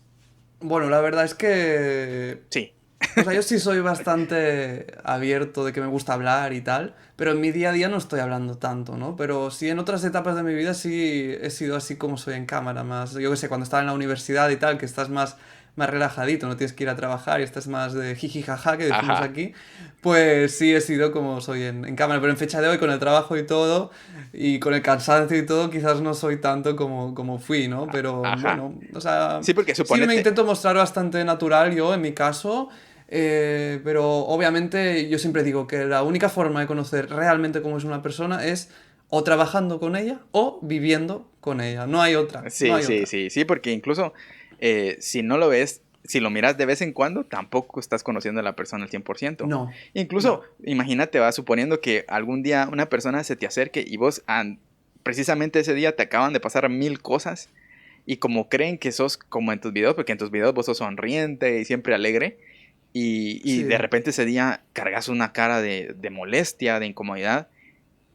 Bueno, la verdad es que Sí. o sea, yo sí soy bastante abierto de que me gusta hablar y tal, pero en mi día a día no estoy hablando tanto, ¿no? Pero sí en otras etapas de mi vida sí he sido así como soy en cámara, más, yo qué sé, cuando estaba en la universidad y tal, que estás más relajadito, no tienes que ir a trabajar y estás más de jiji jaja, que decimos Ajá. aquí, pues sí he sido como soy en cámara, pero en fecha de hoy con el trabajo y todo, y con el cansancio y todo, quizás no soy tanto como fui, ¿no? Pero Ajá. bueno, o sea, Sí, porque sí me suponete. intento mostrar bastante natural yo en mi caso. Pero obviamente yo siempre digo que la única forma de conocer realmente cómo es una persona es o trabajando con ella o viviendo con ella. No hay otra, no Sí, hay sí, otra. sí, sí, porque incluso si no lo ves, si lo miras de vez en cuando, tampoco estás conociendo a la persona al 100%. No, Incluso, no. imagínate, va suponiendo que algún día una persona se te acerque y vos precisamente ese día te acaban de pasar 1000 cosas y como creen que sos como en tus videos, porque en tus videos vos sos sonriente y siempre alegre, y de Sí, repente ese día cargas una cara de molestia, de incomodidad,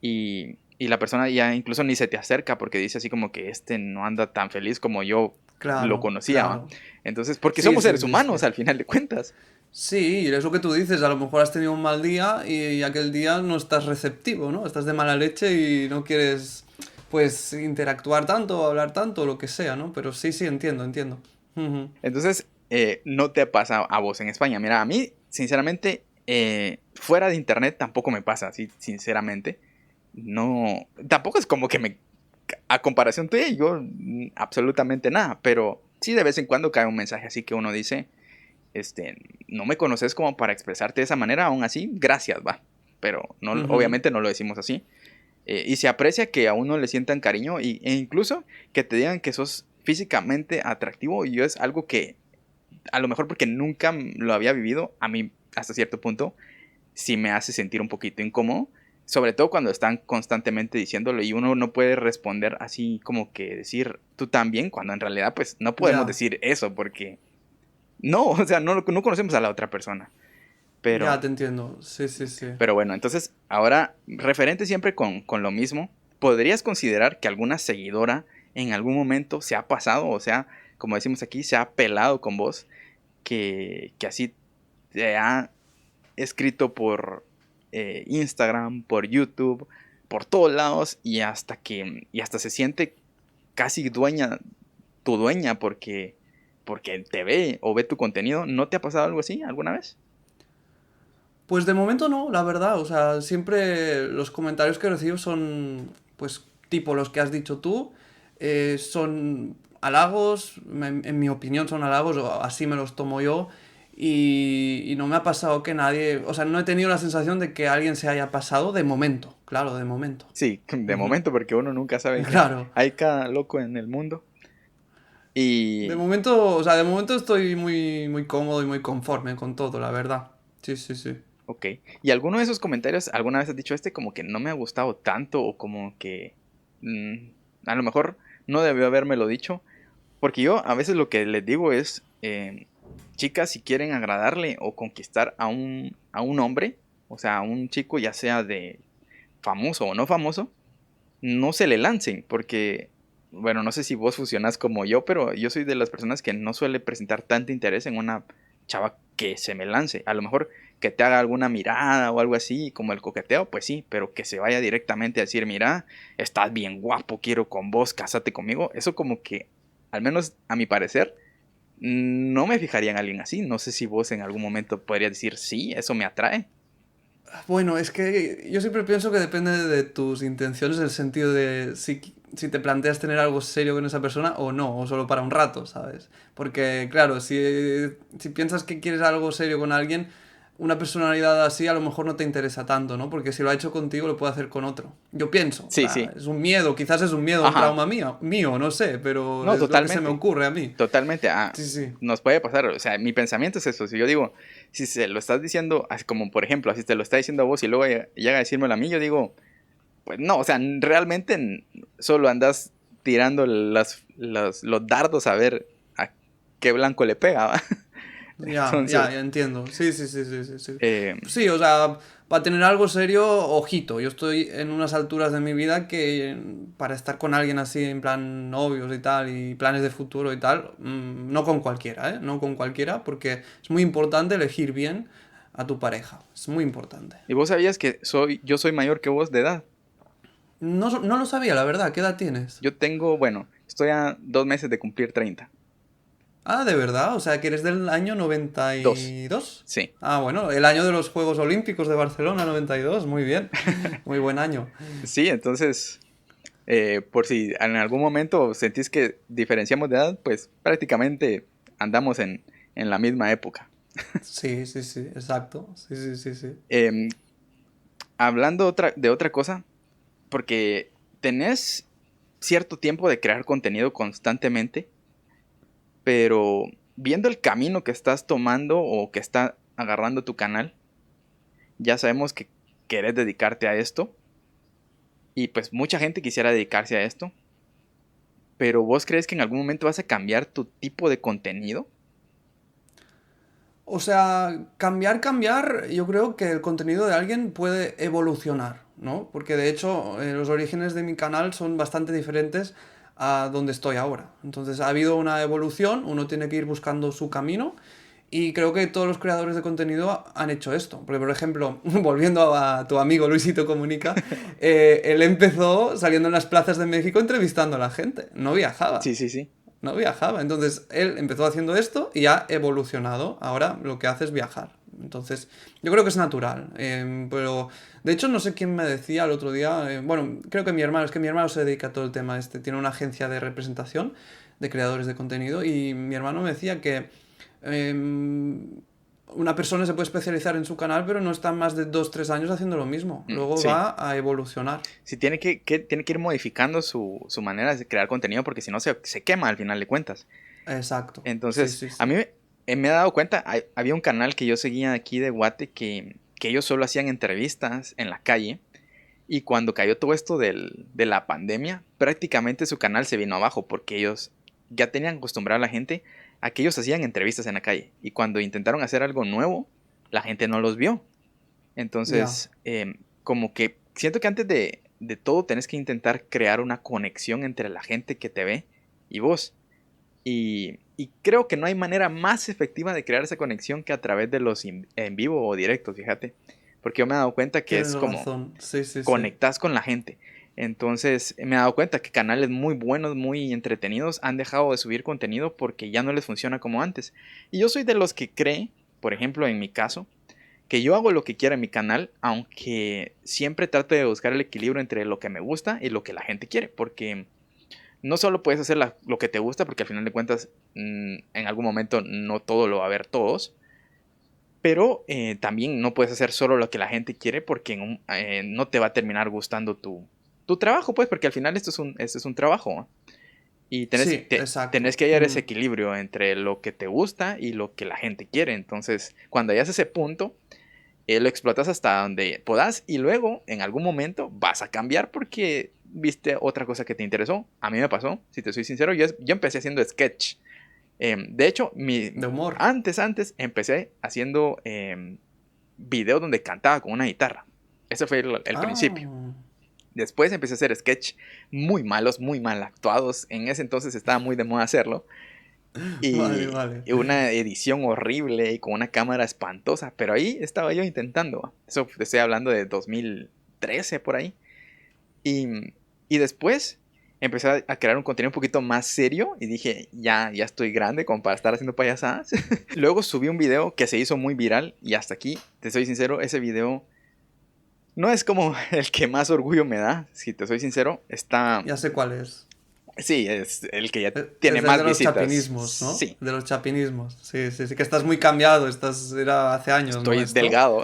y la persona ya incluso ni se te acerca porque dice así como que este no anda tan feliz como yo lo claro, conocía, ¿va? claro. Entonces, porque Sí, somos sí, seres sí, humanos sí. al final de cuentas. Sí, y es lo que tú dices, a lo mejor has tenido un mal día y aquel día no estás receptivo, ¿no? Estás de mala leche y no quieres, pues, interactuar tanto o hablar tanto o lo que sea, ¿no? Pero sí, sí, entiendo, entiendo. Ujú. Entonces, no te pasa a vos en España. Mira, a mí, sinceramente, fuera de internet tampoco me pasa, así, sinceramente. No, tampoco es como que a comparación tuya, yo absolutamente nada, pero sí de vez en cuando cae un mensaje así que uno dice, este, no me conoces como para expresarte de esa manera, aún así, gracias, va. Pero no, Ujú. obviamente no lo decimos así. Y se aprecia que a uno le sientan cariño e incluso que te digan que sos físicamente atractivo y yo es algo que a lo mejor porque nunca lo había vivido, a mí hasta cierto punto sí me hace sentir un poquito incómodo, sobre todo cuando están constantemente diciéndolo y uno no puede responder así como que decir tú también, cuando en realidad pues no podemos Ya, decir eso porque no, o sea, no conocemos a la otra persona. ya Pero, te entiendo. Sí, sí, sí. pero bueno, entonces ahora, referente siempre con lo mismo, ¿podrías considerar que alguna seguidora en algún momento se ha pasado, o sea, como decimos aquí, se ha pelado con vos, que así te ha escrito por Instagram, por YouTube, por todos lados y hasta se siente casi dueña, tu dueña porque te ve o ve tu contenido? ¿No te ha pasado algo así alguna vez? Pues de momento no, la verdad. O sea, siempre los comentarios que recibo son, pues, tipo los que has dicho tú. Son halagos, en mi opinión son halagos, o así me los tomo yo. Y no me ha pasado que nadie, o sea, no he tenido la sensación de que alguien se haya pasado de momento, claro, de momento. Sí, de Ujú. momento, porque uno nunca sabe que Claro. hay cada loco en el mundo. De Y, momento, o sea, de momento estoy muy cómodo y muy conforme con todo, la verdad. Sí, sí, sí. ok. ¿Y alguno de esos comentarios alguna vez has dicho como que no me ha gustado tanto o como que mm, a lo mejor no debió habérmelo dicho, porque yo a veces lo que les digo es, chicas, si quieren agradarle o conquistar a un hombre, o sea, a un chico ya sea de famoso o no famoso, no se le lancen, porque, bueno, no sé si vos funcionás como yo, pero yo soy de las personas que no suele presentar tanto interés en una chava que se me lance. A lo mejor que te haga alguna mirada o algo así, como el coqueteo, pues sí, pero que se vaya directamente a decir, mira, estás bien guapo, quiero con vos, cásate conmigo. Eso como que, al menos a mi parecer, no me fijaría en alguien así. No sé si vos en algún momento podrías decir, sí, eso me atrae. Bueno, es que yo siempre pienso que depende de tus intenciones, el sentido de si te planteas tener algo serio con esa persona o no, o solo para un rato, ¿sabes? Porque, claro, si piensas que quieres algo serio con alguien, una personalidad así a lo mejor no te interesa tanto, ¿no? Porque si lo ha hecho contigo, lo puede hacer con otro. Yo pienso, o Sí, sea, sí. es un miedo, quizás es un miedo, un Ajá. trauma mío, no sé, pero No, es lo que se me totalmente. ocurre a mí. Totalmente. Sí, sí. Nos puede pasar. O sea, mi pensamiento es eso. Si yo digo, si se lo estás diciendo, así como por ejemplo, si te lo está diciendo a vos y luego llega a decírmelo a mí, yo digo, pues no, o sea, realmente solo andas tirando los dardos a ver a qué blanco le pega, ¿va? Entonces, Ya entiendo. Sí, sí, sí, sí, sí, sí. eh, Sí, o sea, para tener algo serio, ojito. Yo estoy en unas alturas de mi vida que para estar con alguien así, en plan novios y tal, y planes de futuro y tal, no con cualquiera, ¿eh? No con cualquiera, porque es muy importante elegir bien a tu pareja. Es muy importante. y vos sabías que yo soy mayor que vos de edad. No, no lo sabía, la verdad. ¿Qué edad tienes? Yo tengo, bueno, estoy a 2 meses de cumplir 30. Ah, ¿de verdad? O sea, que eres del año noventa Dos. y dos. Sí. Ah, bueno, el año de los Juegos Olímpicos de Barcelona, 92. Muy bien. Muy buen año. Sí, entonces, por si en algún momento sentís que diferenciamos de edad, pues prácticamente andamos en la misma época. Sí, sí, sí, exacto. Sí, sí, sí, sí. Em, Hablando de otra cosa, porque tenés cierto tiempo de crear contenido constantemente, pero viendo el camino que estás tomando o que está agarrando tu canal, ya sabemos que querés dedicarte a esto y pues mucha gente quisiera dedicarse a esto, pero ¿vos crees que en algún momento vas a cambiar tu tipo de contenido? O sea, cambiar, yo creo que el contenido de alguien puede evolucionar, ¿no? Porque de hecho, los orígenes de mi canal son bastante diferentes a donde estoy ahora. Entonces, ha habido una evolución, uno tiene que ir buscando su camino. Y creo que todos los creadores de contenido han hecho esto. Porque, por ejemplo, volviendo a tu amigo Luisito Comunica, él empezó saliendo en las plazas de México entrevistando a la gente. No viajaba. Sí, sí, sí. No viajaba. Entonces, él empezó haciendo esto y ha evolucionado. Ahora lo que hace es viajar. Entonces, yo creo que es natural. Pero, de hecho, no sé quién me decía el otro día. Bueno, creo que mi hermano, es que mi hermano se dedica a todo el tema este. Tiene una agencia de representación de creadores de contenido. Y mi hermano me decía que una persona se puede especializar en su canal, pero no está más de 2 3 años haciendo lo mismo. Luego Sí. va a evolucionar. Sí, tiene que ir modificando su manera de crear contenido porque si no se quema al final de cuentas. Exacto. Sí, Entonces, sí, a sí. mí me he dado cuenta, había un canal que yo seguía aquí de Guate que ellos solo hacían entrevistas en la calle y cuando cayó todo esto de la pandemia, prácticamente su canal se vino abajo porque ellos ya tenían acostumbrado a la gente a que ellos hacían entrevistas en la calle y cuando intentaron hacer algo nuevo, la gente no los vio. Ya. Entonces, como que siento que antes de todo tenés que intentar crear una conexión entre la gente que te ve y vos. Y creo que no hay manera más efectiva de crear esa conexión que a través de los en vivo o directos, fíjate. Porque yo me he dado cuenta que Tienes es como razón. Sí, sí, sí. conectas con la gente. Entonces me he dado cuenta que canales muy buenos, muy entretenidos, han dejado de subir contenido porque ya no les funciona como antes. Y yo soy de los que cree, por ejemplo en mi caso, que yo hago lo que quiera en mi canal, aunque siempre trato de buscar el equilibrio entre lo que me gusta y lo que la gente quiere. Porque no solo puedes hacer lo que te gusta, porque al final de cuentas en algún momento no todo lo va a ver todos, pero también no puedes hacer solo lo que la gente quiere porque no te va a terminar gustando tu trabajo, pues, porque al final esto es un trabajo, ¿no? Y Sí, tenés exacto. que hallar ese equilibrio entre lo que te gusta y lo que la gente quiere. Entonces, cuando hayas ese punto, lo explotas hasta donde puedas y luego en algún momento vas a cambiar porque viste otra cosa que te interesó. A mí me pasó, si te soy sincero, yo empecé haciendo sketch. De hecho, De humor. antes empecé haciendo videos donde cantaba con una guitarra. Ese fue el principio. Ah, Después empecé a hacer sketch muy malos, muy mal actuados. En ese entonces estaba muy de moda hacerlo. vale, Y vale. una edición horrible y con una cámara espantosa. Pero ahí estaba yo intentando. Eso te estoy hablando de 2013 por ahí. Y, y después empecé a crear un contenido un poquito más serio. Y dije, ya estoy grande como para estar haciendo payasadas. Luego subí un video que se hizo muy viral. Y hasta aquí, te soy sincero, ese video no es como el que más orgullo me da. Si te soy sincero, está... Ya sé cuál es. Sí, es el que ya tiene Es el más de los visitas. chapinismos, ¿no? Sí, De los chapinismos. Sí, sí, sí, que estás muy cambiado. Era hace años, ¿no? estoy Esto. delgado.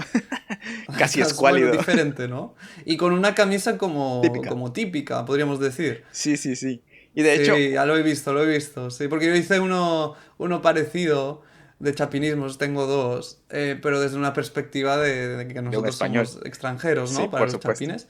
Casi Estás, bueno, escuálido. diferente, ¿no? Y con una camisa Típica. como típica, podríamos decir. Sí, sí, sí. Y de hecho, Sí, ya lo he visto, lo he visto. Sí, porque yo hice uno parecido de chapinismos, tengo dos, pero desde una perspectiva de que de un nosotros español. somos extranjeros, Sí, ¿no? Para por los supuesto. chapines.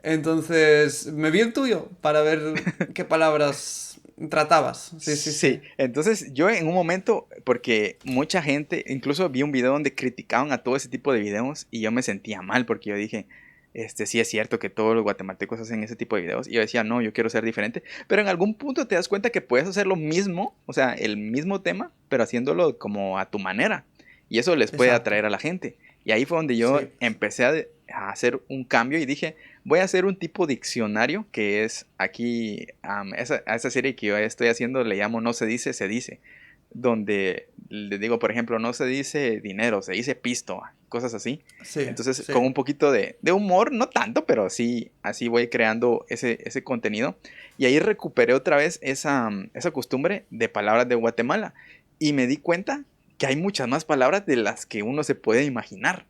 Entonces, me vi el tuyo para ver qué palabras tratabas. Sí, sí, Sí, sí. entonces yo en un momento, porque mucha gente, incluso vi un video donde criticaban a todo ese tipo de videos y yo me sentía mal porque yo dije, sí es cierto que todos los guatemaltecos hacen ese tipo de videos y yo decía, no, yo quiero ser diferente, pero en algún punto te das cuenta que puedes hacer lo mismo, o sea, el mismo tema, pero haciéndolo como a tu manera y eso les puede Exacto. atraer a la gente. Y ahí fue donde yo Sí. empecé a hacer un cambio y dije, voy a hacer un tipo diccionario que es aquí, a esa serie que yo estoy haciendo le llamo No se dice, se dice. Donde le digo, por ejemplo, no se dice dinero, se dice pisto, cosas así. Sí, Entonces, con sí. un poquito de humor, no tanto, pero sí, así voy creando ese contenido. Y ahí recuperé otra vez esa costumbre de palabras de Guatemala. Y me di cuenta que hay muchas más palabras de las que uno se puede imaginar.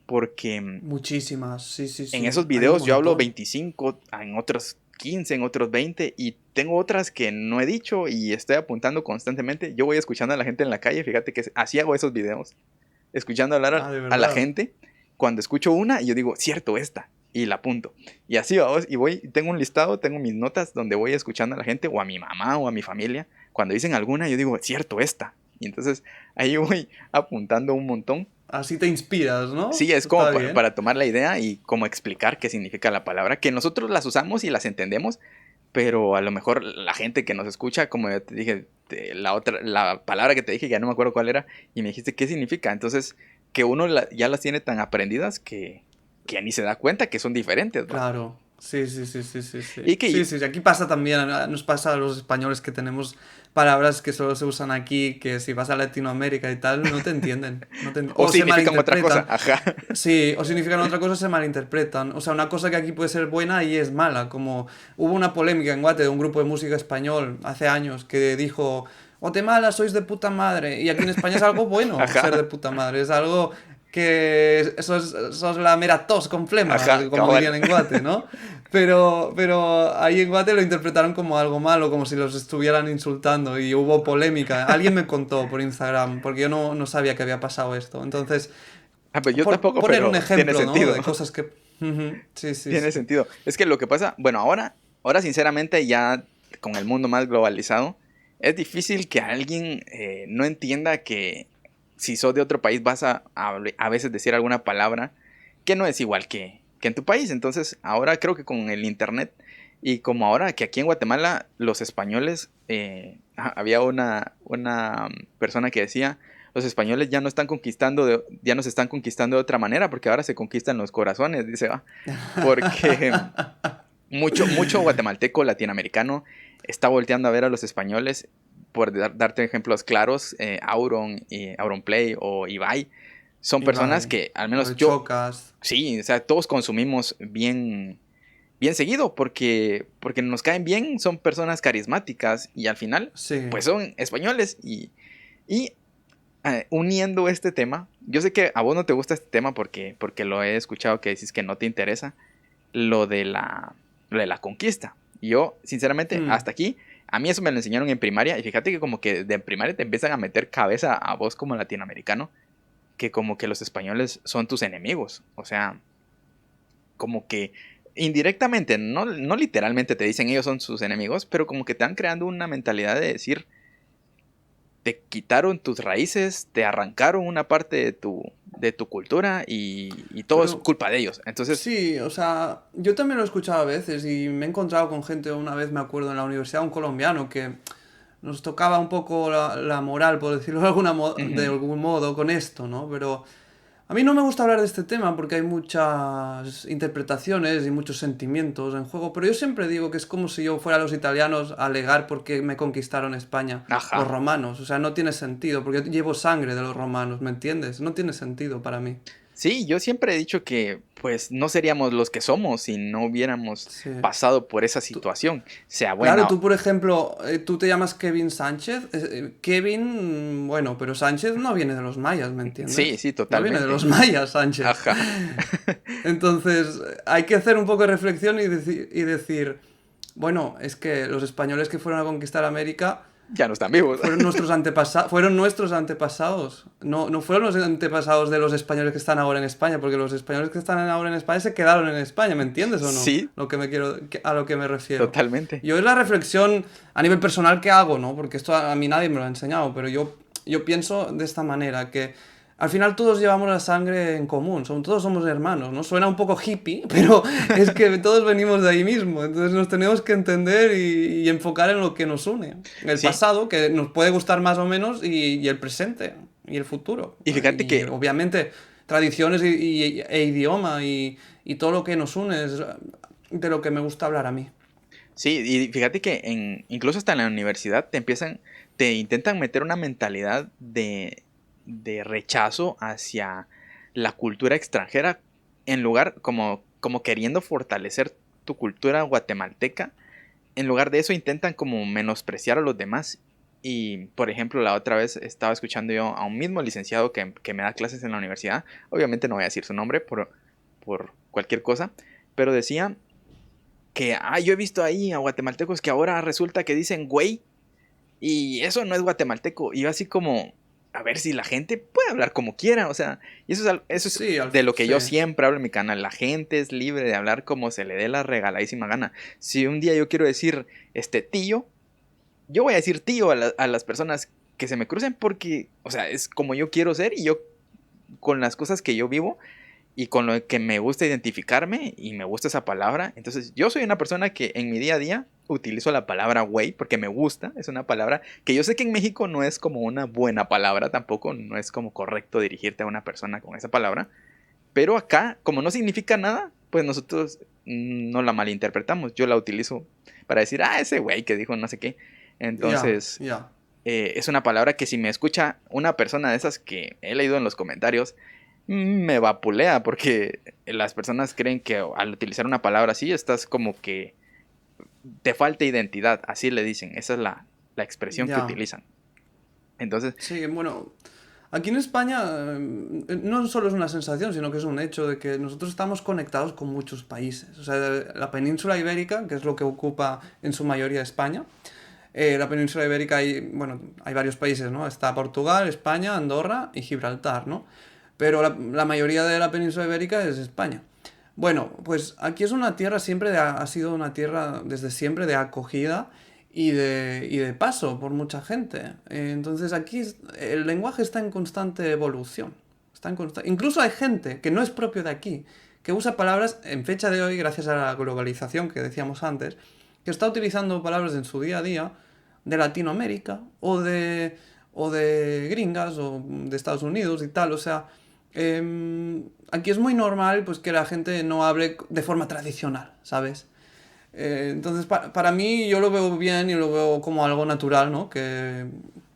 Porque Muchísimas. Sí, sí, en sí. esos Hay un videos yo hablo montón. 25, en otros 15, en otros 20 y tengo otras que no he dicho y estoy apuntando constantemente. Yo voy escuchando a la gente en la calle, fíjate que así hago esos videos, escuchando hablar Ah, de a la verdad. gente. Cuando escucho una, yo digo, cierto, esta, y la apunto. Y así vamos, y voy, tengo un listado, tengo mis notas donde voy escuchando a la gente, o a mi mamá, o a mi familia. Cuando dicen alguna, yo digo, cierto, esta. Y entonces ahí voy apuntando un montón. Así te inspiras, ¿no? Sí, es como Está bien. para tomar la idea y como explicar qué significa la palabra, que nosotros las usamos y las entendemos, pero a lo mejor la gente que nos escucha, como yo te dije, la palabra que te dije, ya no me acuerdo cuál era, y me dijiste qué significa. Entonces, que uno ya las tiene tan aprendidas que ni se da cuenta que son diferentes, ¿va? Claro, sí, sí, sí, sí, sí, sí. Y Sí, que, sí, sí, aquí pasa también, nos pasa a los españoles que tenemos palabras que solo se usan aquí, que si vas a Latinoamérica y tal, no te entienden, o o se significan otra cosa, malinterpretan. ajá, Sí, o significan otra cosa, se malinterpretan. O sea, una cosa que aquí puede ser buena y es mala, como hubo una polémica en Guate de un grupo de música español hace años que dijo, Guatemala, sois de puta madre. Y aquí en España es algo bueno ser de ajá, puta madre, es algo que sos la mera tos con flema, ajá, como cabal. dirían en Guate, ¿no? Pero ahí en Guate lo interpretaron como algo malo, como si los estuvieran insultando y hubo polémica. Alguien me contó por Instagram, porque yo no sabía que había pasado esto. Entonces, Ah, pues yo por tampoco, poner un pero tiene ejemplo, ¿no? sentido. De cosas que... Ujú, sí, sí, Tiene sí. sentido. Es que lo que pasa, bueno, ahora sinceramente ya con el mundo más globalizado, es difícil que alguien no entienda que si sos de otro país vas a veces decir alguna palabra que no es igual que en tu país. Entonces, ahora creo que con el internet y como ahora que aquí en Guatemala los españoles, había una persona que decía, los españoles ya no están conquistando, ya nos están conquistando de otra manera porque ahora se conquistan los corazones, dice, va. Porque mucho guatemalteco latinoamericano está volteando a ver a los españoles, por darte ejemplos claros, Auronplay o Ibai, son personas Ibai, que al o menos el yo, Chocas. sí, o sea, todos consumimos bien seguido porque nos caen bien, son personas carismáticas y al final, Sí, pues son españoles y uniendo este tema, yo sé que a vos no te gusta este tema porque lo he escuchado que decís que no te interesa, lo de la conquista. Yo, sinceramente, hmm, hasta aquí, a mí eso me lo enseñaron en primaria. Y fíjate que como que de primaria te empiezan a meter cabeza a vos como latinoamericano, que como que los españoles son tus enemigos. O sea, como que indirectamente, no literalmente te dicen ellos son sus enemigos, pero como que te van creando una mentalidad de decir, te quitaron tus raíces, te arrancaron una parte de tu cultura y todo es Pero culpa de ellos. Entonces, sí, o sea, yo también lo he escuchado a veces y me he encontrado con gente, una vez me acuerdo en la universidad, un colombiano que nos tocaba un poco la moral, por decirlo de ujú, algún modo, con esto, ¿no? Pero a mí no me gusta hablar de este tema porque hay muchas interpretaciones y muchos sentimientos en juego, pero yo siempre digo que es como si yo fuera a los italianos a alegar por qué me conquistaron España los ajá. romanos. O sea, no tiene sentido, porque yo llevo sangre de los romanos, ¿me entiendes? No tiene sentido para mí. Sí, yo siempre he dicho que pues no seríamos los que somos si no hubiéramos Sí. pasado por esa Tú- situación, sea Claro, buena. tú por ejemplo, tú te llamas Kevin Sánchez. Kevin, bueno, pero Sánchez no viene de los mayas, ¿me Sí, entiendes? sí, No viene de los totalmente. mayas, Sánchez. Ajá. Entonces, hay que hacer un poco de reflexión y decir, bueno, es que los españoles que fueron a conquistar América Ya no están vivos. fueron nuestros antepasados. No, no fueron los antepasados de los españoles que están ahora en España, porque los españoles que están ahora en España se quedaron en España, ¿me entiendes o no? Sí, A lo que me refiero. totalmente. Yo es la reflexión a nivel personal que hago, ¿no? Porque esto a mí nadie me lo ha enseñado, pero yo pienso de esta manera, que al final todos llevamos la sangre en común, todos somos hermanos, ¿no? Suena un poco hippie, pero es que todos venimos de ahí mismo, entonces nos tenemos que entender y enfocar en lo que nos une. El Sí. pasado, que nos puede gustar más o menos, y el presente, y el futuro. Y fíjate Y que obviamente tradiciones e idioma y todo lo que nos une es de lo que me gusta hablar a mí. sí, y fíjate que incluso hasta en la universidad te intentan meter una mentalidad de rechazo hacia la cultura extranjera en lugar, como queriendo fortalecer tu cultura guatemalteca. En lugar de eso intentan como menospreciar a los demás. Y por ejemplo, la otra vez estaba escuchando yo a un mismo licenciado que me da clases en la universidad. Obviamente no voy a decir su nombre por cualquier cosa, pero decía que, yo he visto ahí a guatemaltecos que ahora resulta que dicen güey, y eso no es guatemalteco. Y yo así como, a ver si la gente puede hablar como quiera, o sea, y eso es Sí, de lo que sí. yo siempre hablo en mi canal. La gente es libre de hablar como se le dé la regaladísima gana. Si un día yo quiero decir, tío, yo voy a decir tío a las personas que se me crucen porque, o sea, es como yo quiero ser y yo con las cosas que yo vivo y con lo que me gusta identificarme y me gusta esa palabra. Entonces, yo soy una persona que en mi día a día utilizo la palabra güey porque me gusta. Es una palabra que yo sé que en México no es como una buena palabra tampoco, no es como correcto dirigirte a una persona con esa palabra. Pero acá, como no significa nada, pues nosotros no la malinterpretamos. Yo la utilizo para decir, ese güey que dijo no sé qué. Ya, Entonces, ya. es una palabra que si me escucha una persona de esas que he leído en los comentarios, me vapulea porque las personas creen que al utilizar una palabra así estás como que te falta identidad, así le dicen, esa es la expresión que Ya. utilizan. Entonces, Sí, bueno, aquí en España no solo es una sensación, sino que es un hecho de que nosotros estamos conectados con muchos países. O sea, la península ibérica, que es lo que ocupa en su mayoría España, la península ibérica hay, bueno, hay varios países, ¿no? Está Portugal, España, Andorra y Gibraltar, ¿no? Pero la mayoría de la península ibérica es España. Bueno, pues aquí es una tierra ha sido una tierra desde siempre de acogida y de paso por mucha gente. Entonces aquí el lenguaje está en constante evolución. Incluso hay gente que no es propio de aquí, que usa palabras en fecha de hoy, gracias a la globalización que decíamos antes, que está utilizando palabras en su día a día de Latinoamérica o de gringas o de Estados Unidos y tal. O sea, aquí es muy normal pues que la gente no hable de forma tradicional, ¿sabes? Entonces, para mí yo lo veo bien y lo veo como algo natural, ¿no? Que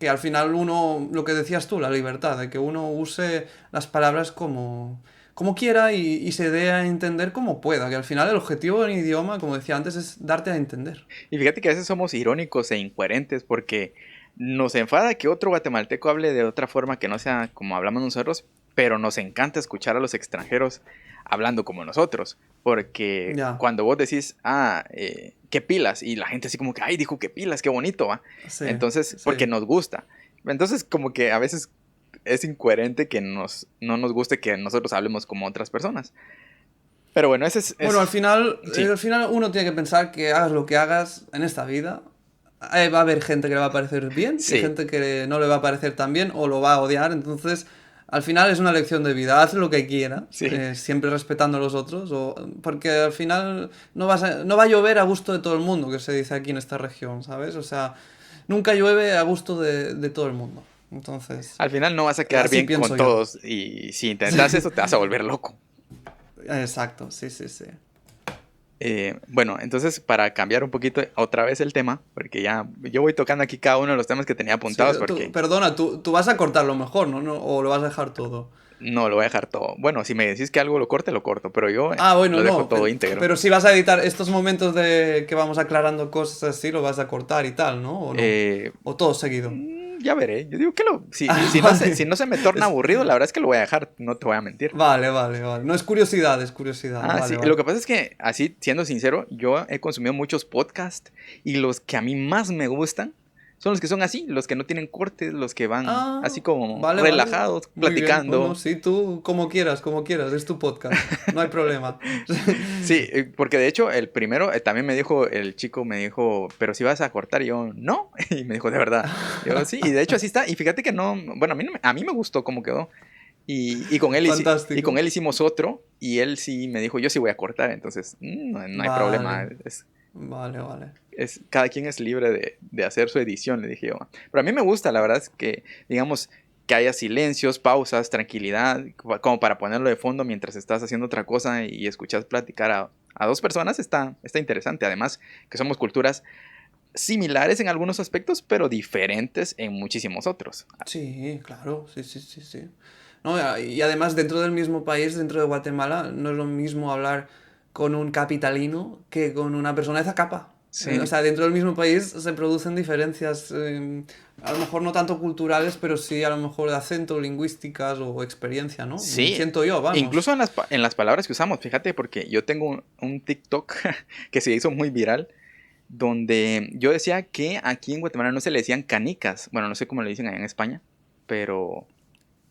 al final uno, lo que decías tú, la libertad, de que uno use las palabras como quiera y se dé a entender como pueda, que al final el objetivo del idioma, como decía antes, es darte a entender. y fíjate que a veces somos irónicos e incoherentes porque nos enfada que otro guatemalteco hable de otra forma que no sea como hablamos nosotros, pero nos encanta escuchar a los extranjeros hablando como nosotros, porque Ya, cuando vos decís, qué pilas, y la gente así como que, ay, dijo qué pilas, qué bonito, va. sí, Entonces, sí. porque nos gusta. Entonces, como que a veces es incoherente que no nos guste que nosotros hablemos como otras personas. Pero bueno, ese Bueno, sí, al final uno tiene que pensar que hagas lo que hagas en esta vida, va a haber gente que le va a parecer bien y sí, gente que no le va a parecer tan bien o lo va a odiar. Entonces, al final es una lección de vida. Haz lo que quieras, sí. siempre respetando a los otros, porque al final no va a llover a gusto de todo el mundo, que se dice aquí en esta región, ¿sabes? O sea, nunca llueve a gusto de todo el mundo. Entonces, Al final no vas a quedar así bien con pienso yo. todos y si intentas eso te vas a volver loco. Exacto, sí, sí, sí. Bueno, entonces para cambiar un poquito otra vez el tema, porque ya yo voy tocando aquí cada uno de los temas que tenía Sí, apuntados porque perdona, tú vas a cortar lo mejor, ¿no? ¿O lo vas a dejar todo? no lo voy a dejar todo. Bueno, si me decís que algo lo corto, pero yo Ah, bueno, lo dejo no, todo íntegro. pero si vas a editar estos momentos de que vamos aclarando cosas así, lo vas a cortar y tal, ¿no? ¿O no? Eh, ¿O todo seguido? ya veré. Yo digo que Ah, si vale. no se me torna Es- aburrido, la verdad es que lo voy a dejar, no te voy a mentir. Vale, vale, vale. No es curiosidad, es curiosidad. Ah, Vale, sí. Lo vale. que pasa es que, así, siendo sincero, yo he consumido muchos podcasts y los que a mí más me gustan son los que son así, los que no tienen cortes, los que van Ah, así como vale, vale. relajados, Muy bien. Bueno, platicando. sí, tú como quieras, es tu podcast. No hay problema. Sí, porque de hecho el primero también me dijo, el chico me dijo, pero si vas a cortar, y yo, no, y me dijo, de verdad. Yo, sí, y de hecho así está, y fíjate que no, bueno, a mí me gustó cómo quedó. Y con él, y con Fantástico. él hicimos otro, y él sí me dijo, yo sí voy a cortar, entonces no hay problema, Vale, vale, vale. cada quien es libre de hacer su edición, le dije yo. Pero a mí me gusta, la verdad es que, digamos, que haya silencios, pausas, tranquilidad, como para ponerlo de fondo mientras estás haciendo otra cosa y escuchas platicar a dos personas, está interesante. Además, que somos culturas similares en algunos aspectos, pero diferentes en muchísimos otros. Sí, claro, sí, sí, sí, sí. No, y además dentro del mismo país, dentro de Guatemala, no es lo mismo hablar con un capitalino que con una persona de Zacapa. O Sí, sea, dentro del mismo país se producen diferencias, a lo mejor no tanto culturales, pero sí a lo mejor de acento, lingüísticas o experiencia, ¿no? sí. Siento yo, vamos. Incluso en las palabras que usamos, fíjate, porque yo tengo un TikTok que se hizo muy viral donde yo decía que aquí en Guatemala no se le decían canicas. Bueno, no sé cómo le dicen allá en España, pero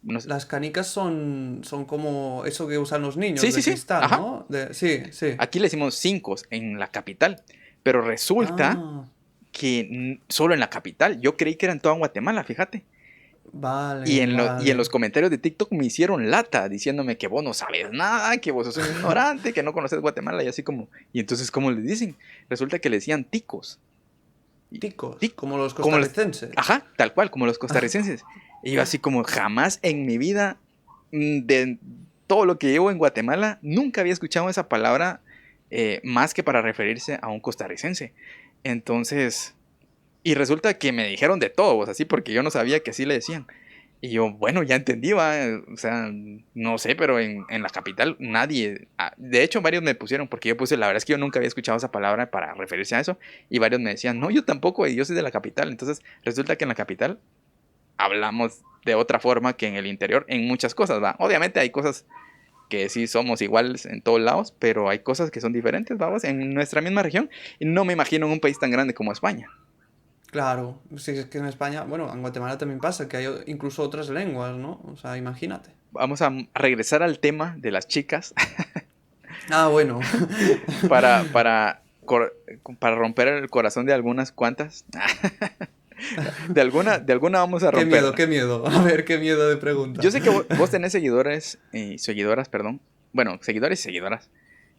no sé. Las canicas son como eso que usan los niños Sí, sí, de sí, cristal, ajá. ¿no? Sí, sí. Aquí le decimos cinco en la capital, pero resulta Ah, que solo en la capital. Yo creí que era en toda Guatemala, fíjate. vale, Y en vale. los comentarios de TikTok me hicieron lata diciéndome que vos no sabes nada, que vos sos un ignorante, que no conoces Guatemala y así como. Y entonces, ¿cómo le dicen? Resulta que le decían ticos. Y- Ticos, tic- como los como los, costarricenses. ajá, tal cual, como los costarricenses. Y yo así como jamás en mi vida, de todo lo que llevo en Guatemala, nunca había escuchado esa palabra más que para referirse a un costarricense. Entonces, y resulta que me dijeron de todo, o sea, así porque yo no sabía que así le decían. Y yo, bueno, ya entendí, va, o sea, no sé, pero en la capital nadie, de hecho varios me pusieron, porque yo puse, la verdad es que yo nunca había escuchado esa palabra para referirse a eso, y varios me decían, no, yo tampoco, y yo soy de la capital, entonces resulta que en la capital hablamos de otra forma que en el interior, en muchas cosas, va, obviamente hay cosas que sí somos iguales en todos lados, pero hay cosas que son diferentes, vamos, en nuestra misma región, y no me imagino en un país tan grande como España. Claro, sí, es que en España, bueno, en Guatemala también pasa, que hay incluso otras lenguas, ¿no? O sea, imagínate. Vamos a regresar al tema de las chicas Ah, bueno. para, para, cor- para romper el corazón de algunas cuantas. De alguna vamos a Qué miedo, romperla. qué miedo. A ver, qué miedo de pregunta. Yo sé que vos tenés seguidores y seguidoras, perdón. Bueno, seguidores y seguidoras.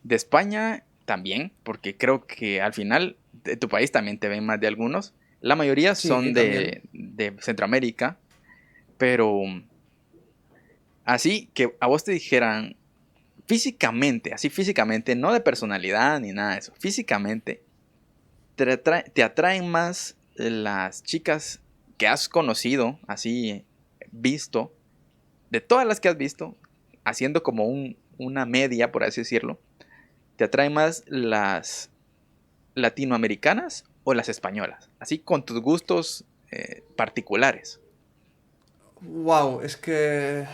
De España también, porque creo que al final de tu país también te ven más de algunos. La mayoría Sí, son también. de Centroamérica, pero así que a vos te dijeran físicamente, así físicamente, no de personalidad ni nada de eso, físicamente, te atraen más las chicas que has conocido, así visto, de todas las que has visto, haciendo como una media, por así decirlo, te atraen más las latinoamericanas o las españolas, así con tus gustos particulares. Wow, es que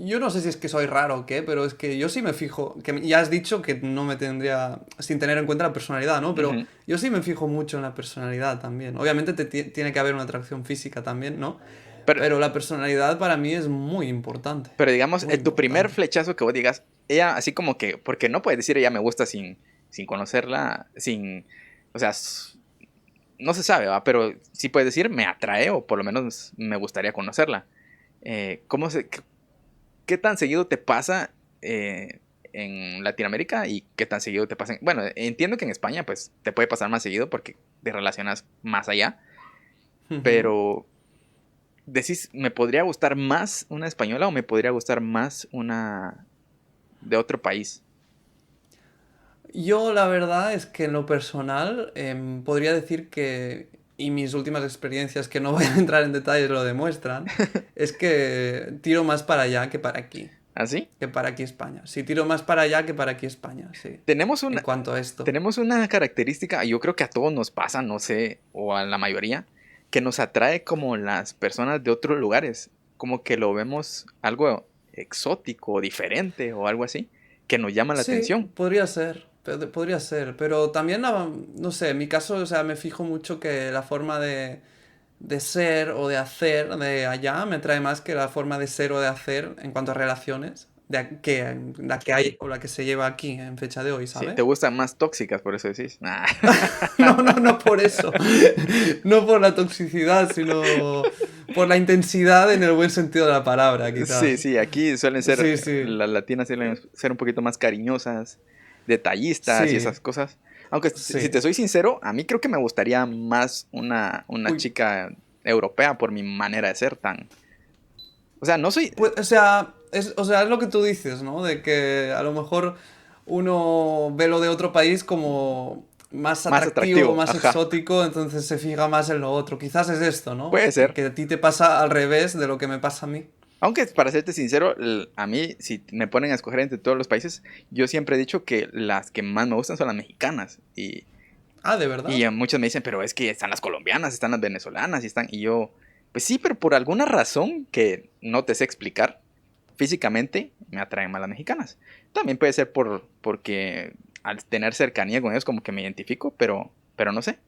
yo no sé si es que soy raro o qué, pero es que yo sí me fijo, que ya has dicho que no me tendría, sin tener en cuenta la personalidad, ¿no? Pero Ujú. yo sí me fijo mucho en la personalidad también. Obviamente tiene que haber una atracción física también, ¿no? Pero, Pero la personalidad para mí es muy importante, pero digamos, muy tu primer importante. flechazo que vos digas, ella así como que, porque no puede decir ella me gusta sin conocerla, o sea, no se sabe, ¿va? Pero sí puede decir me atrae o por lo menos me gustaría conocerla. ¿Qué tan seguido te pasa en Latinoamérica y qué tan seguido te pasa bueno, entiendo que en España pues te puede pasar más seguido porque te relacionas más allá, Ujú. pero decís, ¿me podría gustar más una española o me podría gustar más una de otro país? Yo la verdad es que en lo personal podría decir que, y mis últimas experiencias, que no voy a entrar en detalles, lo demuestran, es que tiro más para allá ¿Así? que para aquí España. Sí, tiro más para allá que para aquí España, sí, Tenemos en una, cuanto a esto. tenemos una característica, yo creo que a todos nos pasa, no sé, o a la mayoría, que nos atrae como las personas de otros lugares, como que lo vemos algo exótico, diferente o algo así, que nos llama la Sí, atención. podría ser, pero también, no sé, en mi caso, o sea, me fijo mucho que la forma de ser o de hacer de allá me trae más que la forma de ser o de hacer en cuanto a relaciones, que la que hay o la que se lleva aquí en fecha de hoy, Sí, te ¿sabes? gustan más tóxicas, por eso decís. Nah. No, no, no por eso, no por la toxicidad, sino por la intensidad en el buen sentido de la palabra, Sí, quizás. sí, aquí suelen ser, Sí, sí, las latinas suelen ser un poquito más cariñosas, detallistas y sí, esas cosas. Aunque si sí. te soy sincero, a mí creo que me gustaría más una Uy, chica europea por mi manera de ser tan... O sea, no soy pues, o sea, es lo que tú dices, ¿no? De que a lo mejor uno ve lo de otro país como más más atractivo, atractivo, más ajá. exótico, entonces se fija más en lo otro. Quizás es esto, ¿no? Puede ser. Que a ti te pasa al revés de lo que me pasa a mí. Aunque para serte sincero, a mí, si me ponen a escoger entre todos los países, yo siempre he dicho que las que más me gustan son las mexicanas. Ah, ¿de Y verdad? muchos me dicen, pero es que están las colombianas, están las venezolanas, y yo, pues sí, pero por alguna razón que no te sé explicar, físicamente me atraen más las mexicanas. También puede ser porque al tener cercanía con ellos como que me identifico, pero no sé,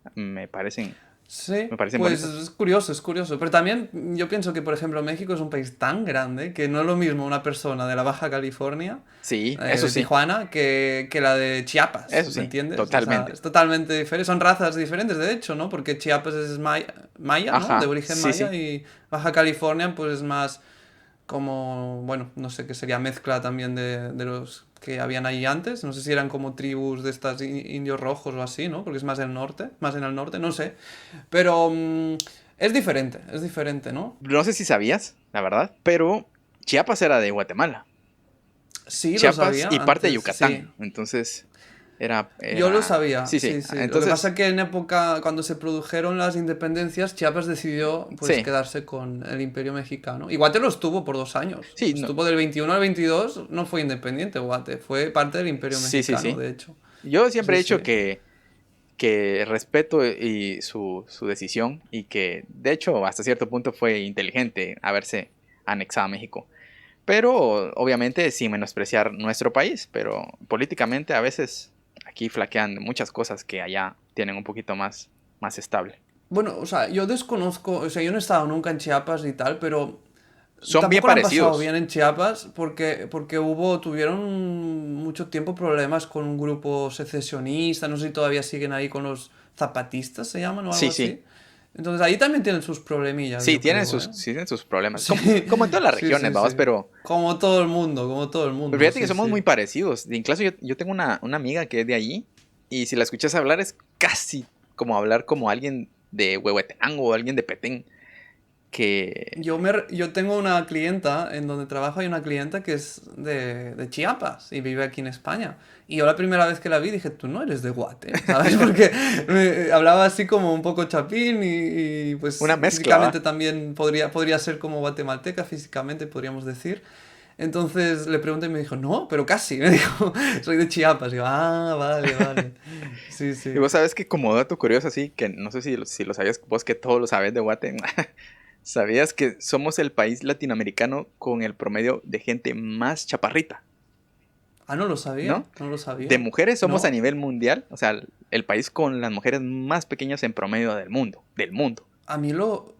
Sí, me parecen pues bonitas. es curioso, es curioso. Pero también yo pienso que, por ejemplo, México es un país tan grande que no es lo mismo una persona de la Baja California, Sí, de Tijuana, que la de Chiapas, eso ¿me sí, entiendes? O sea, totalmente. es totalmente diferente. Son razas diferentes, de hecho, ¿no? Porque Chiapas es maya, ¿no? De Ajá, origen sí, maya sí. y Baja California, pues es más como, bueno, no sé qué sería mezcla también de los que habían ahí antes. No sé si eran como tribus de estas indios rojos o así, ¿no? Porque es más el norte, más en el norte, no sé. Pero es diferente, ¿no? No sé si sabías, la verdad, pero Chiapas era de Guatemala. Sí, lo Chiapas y sabía parte de antes, sí. Yucatán. Entonces, Yo lo sabía, sí, sí. sí, sí. Lo que pasa Entonces, es que en época, cuando se produjeron las independencias, Chiapas decidió pues sí, quedarse con el Imperio Mexicano. Y Guate lo estuvo por 2 años. sí, no, Estuvo del 21 al 22, no fue independiente Guate, fue parte del Imperio sí, sí, Mexicano, sí. de hecho. Yo siempre Sí, he dicho sí. que respeto y su decisión y que, de hecho, hasta cierto punto fue inteligente haberse anexado a México. Pero, obviamente, sin menospreciar nuestro país, pero políticamente a veces aquí flaquean muchas cosas que allá tienen un poquito más estable. Bueno, o sea, yo desconozco, o sea, yo no he estado nunca en Chiapas y tal, pero Son bien tampoco lo han pasado parecidos. bien en Chiapas porque tuvieron mucho tiempo problemas con un grupo secesionista, no sé si todavía siguen ahí con los zapatistas, se llaman o algo Sí, sí. así. Entonces ahí también tienen sus problemillas, Sí, yo creo, ¿eh? tienen sus problemas. Sí, Como en todas las sí, regiones, sí, vamos, sí. pero Como todo el mundo, fíjate que sí, somos muy sí. parecidos. Incluso yo tengo una amiga que es de allí y si la escuchas hablar es casi como hablar como alguien de Huehuetenango o alguien de Petén. Que... Yo tengo una clienta, en donde trabajo hay una clienta que es de Chiapas y vive aquí en España. Y yo la primera vez que la vi dije, tú no eres de Guate, ¿sabes? Porque hablaba así como un poco chapín Una pues mezcla, físicamente ¿va? también podría ser como guatemalteca, físicamente podríamos decir. Entonces le pregunté y me dijo, no, pero casi, me dijo, soy de Chiapas. Y yo, ah, vale, vale. Sí, Y sí. vos sabes que como dato curioso así, que no sé si lo sabías vos que todo lo sabes de Guate, ¿sabías que somos el país latinoamericano con el promedio de gente más chaparrita? Ah, no lo sabía, ¿No? no lo De sabía. mujeres somos a ¿No? nivel mundial, o sea, el país con las mujeres más pequeñas en promedio del mundo, del mundo.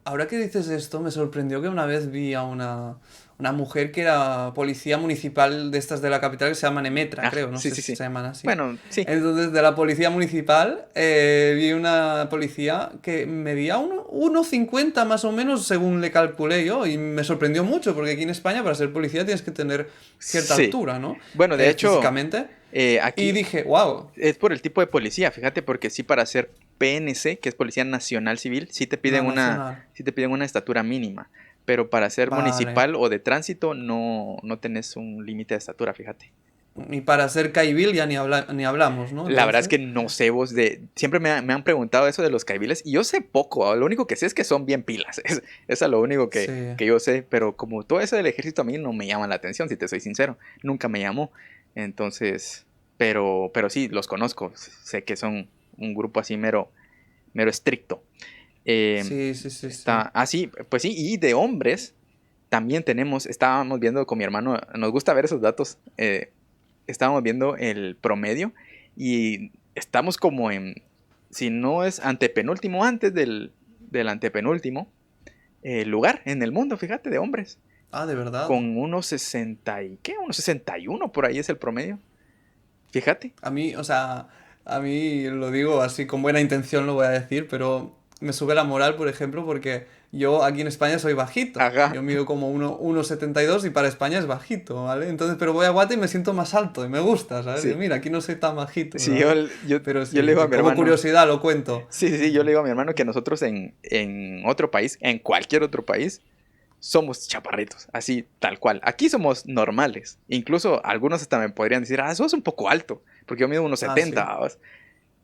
Ahora que dices esto, me sorprendió que una vez vi a una una mujer que era policía municipal de estas de la capital que se llaman Emetra, Ah, creo, no sí, sé sí, si sí. se llaman así. Bueno, sí. Entonces, de la policía municipal, vi una policía que medía 1,50 más o menos, según le calculé yo, y me sorprendió mucho, porque aquí en España para ser policía tienes que tener cierta Sí. altura, ¿no? Bueno, de hecho, Físicamente. Y aquí dije, wow, es por el tipo de policía, fíjate, porque sí para ser PNC, que es Policía Nacional Civil, la nacional. sí te piden una estatura mínima, pero para ser Vale. municipal o de tránsito no tenés un límite de estatura, fíjate. Y para ser Caibil ya ni hablamos, ¿no? La verdad es Entonces, que no sé vos Siempre me han preguntado eso de los caibiles y yo sé poco, lo único que sé es que son bien pilas, es lo único sí. que yo sé, pero como todo eso del ejército a mí no me llama la atención, si te soy sincero, nunca me llamó, entonces, pero sí, los conozco, sé que son un grupo así mero estricto. Eh, Sí, sí, sí, sí. Está así, pues sí, y de hombres también estábamos viendo con mi hermano, nos gusta ver esos datos, estábamos viendo el promedio y estamos como si no es antepenúltimo, antes del antepenúltimo lugar en el mundo, fíjate, de hombres, Ah, de verdad. con unos 60 y, ¿qué? Unos 61 por ahí es el promedio, fíjate. A mí, o sea, a mí lo digo así con buena intención lo voy a decir, pero me sube la moral, por ejemplo, porque yo aquí en España soy bajito. Ajá. Yo mido como 1,72 y para España es bajito, ¿vale? Entonces, pero voy a Guate y me siento más alto y me gusta, ¿sabes? Digo, Sí, mira, aquí no soy tan bajito, sí, ¿sabes? Pero yo le sí, digo a mi como hermano, curiosidad lo cuento. sí, sí, sí, yo le digo a mi hermano que nosotros en otro país, en cualquier otro país, somos chaparritos, así tal cual. Aquí somos normales. Incluso algunos hasta me podrían decir, ah, sos un poco alto, porque yo mido unos Ah, 70, sí. ¿vamos?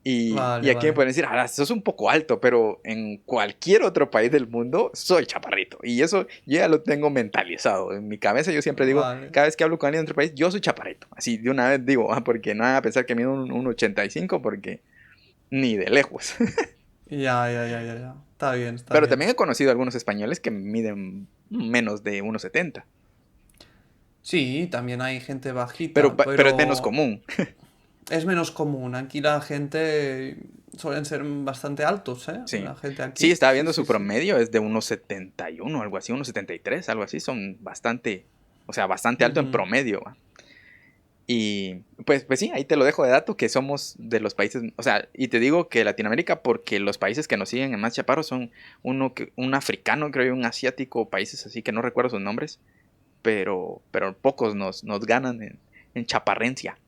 Y Vale, aquí me vale. pueden decir, ah, sos un poco alto, pero en cualquier otro país del mundo soy chaparrito. Y eso yo ya lo tengo mentalizado. En mi cabeza yo siempre digo, Vale. cada vez que hablo con alguien de otro país, yo soy chaparrito. Así de una vez digo, ah, porque no van a pensar que mido un 85, porque ni de lejos. Ya, ya, ya, ya, ya. Está bien, está Pero bien. también he conocido algunos españoles que miden menos de 1,70. Sí, también hay gente bajita, Pero es menos pero común. es menos común. Aquí la gente suelen ser bastante altos, ¿eh? Sí. La gente Sí, aquí. estaba Sí, viendo sí, su sí. promedio, es de 1,71, algo así, 1,73, algo así. Son bastante, o sea, bastante alto en Ujú. promedio. ¿Va? Y pues sí, ahí te lo dejo de dato, que somos de los países, o sea, y te digo que Latinoamérica, porque los países que nos siguen en más chaparros son un africano, creo, y un asiático, países así que no recuerdo sus nombres, pero pocos nos ganan en chaparrencia.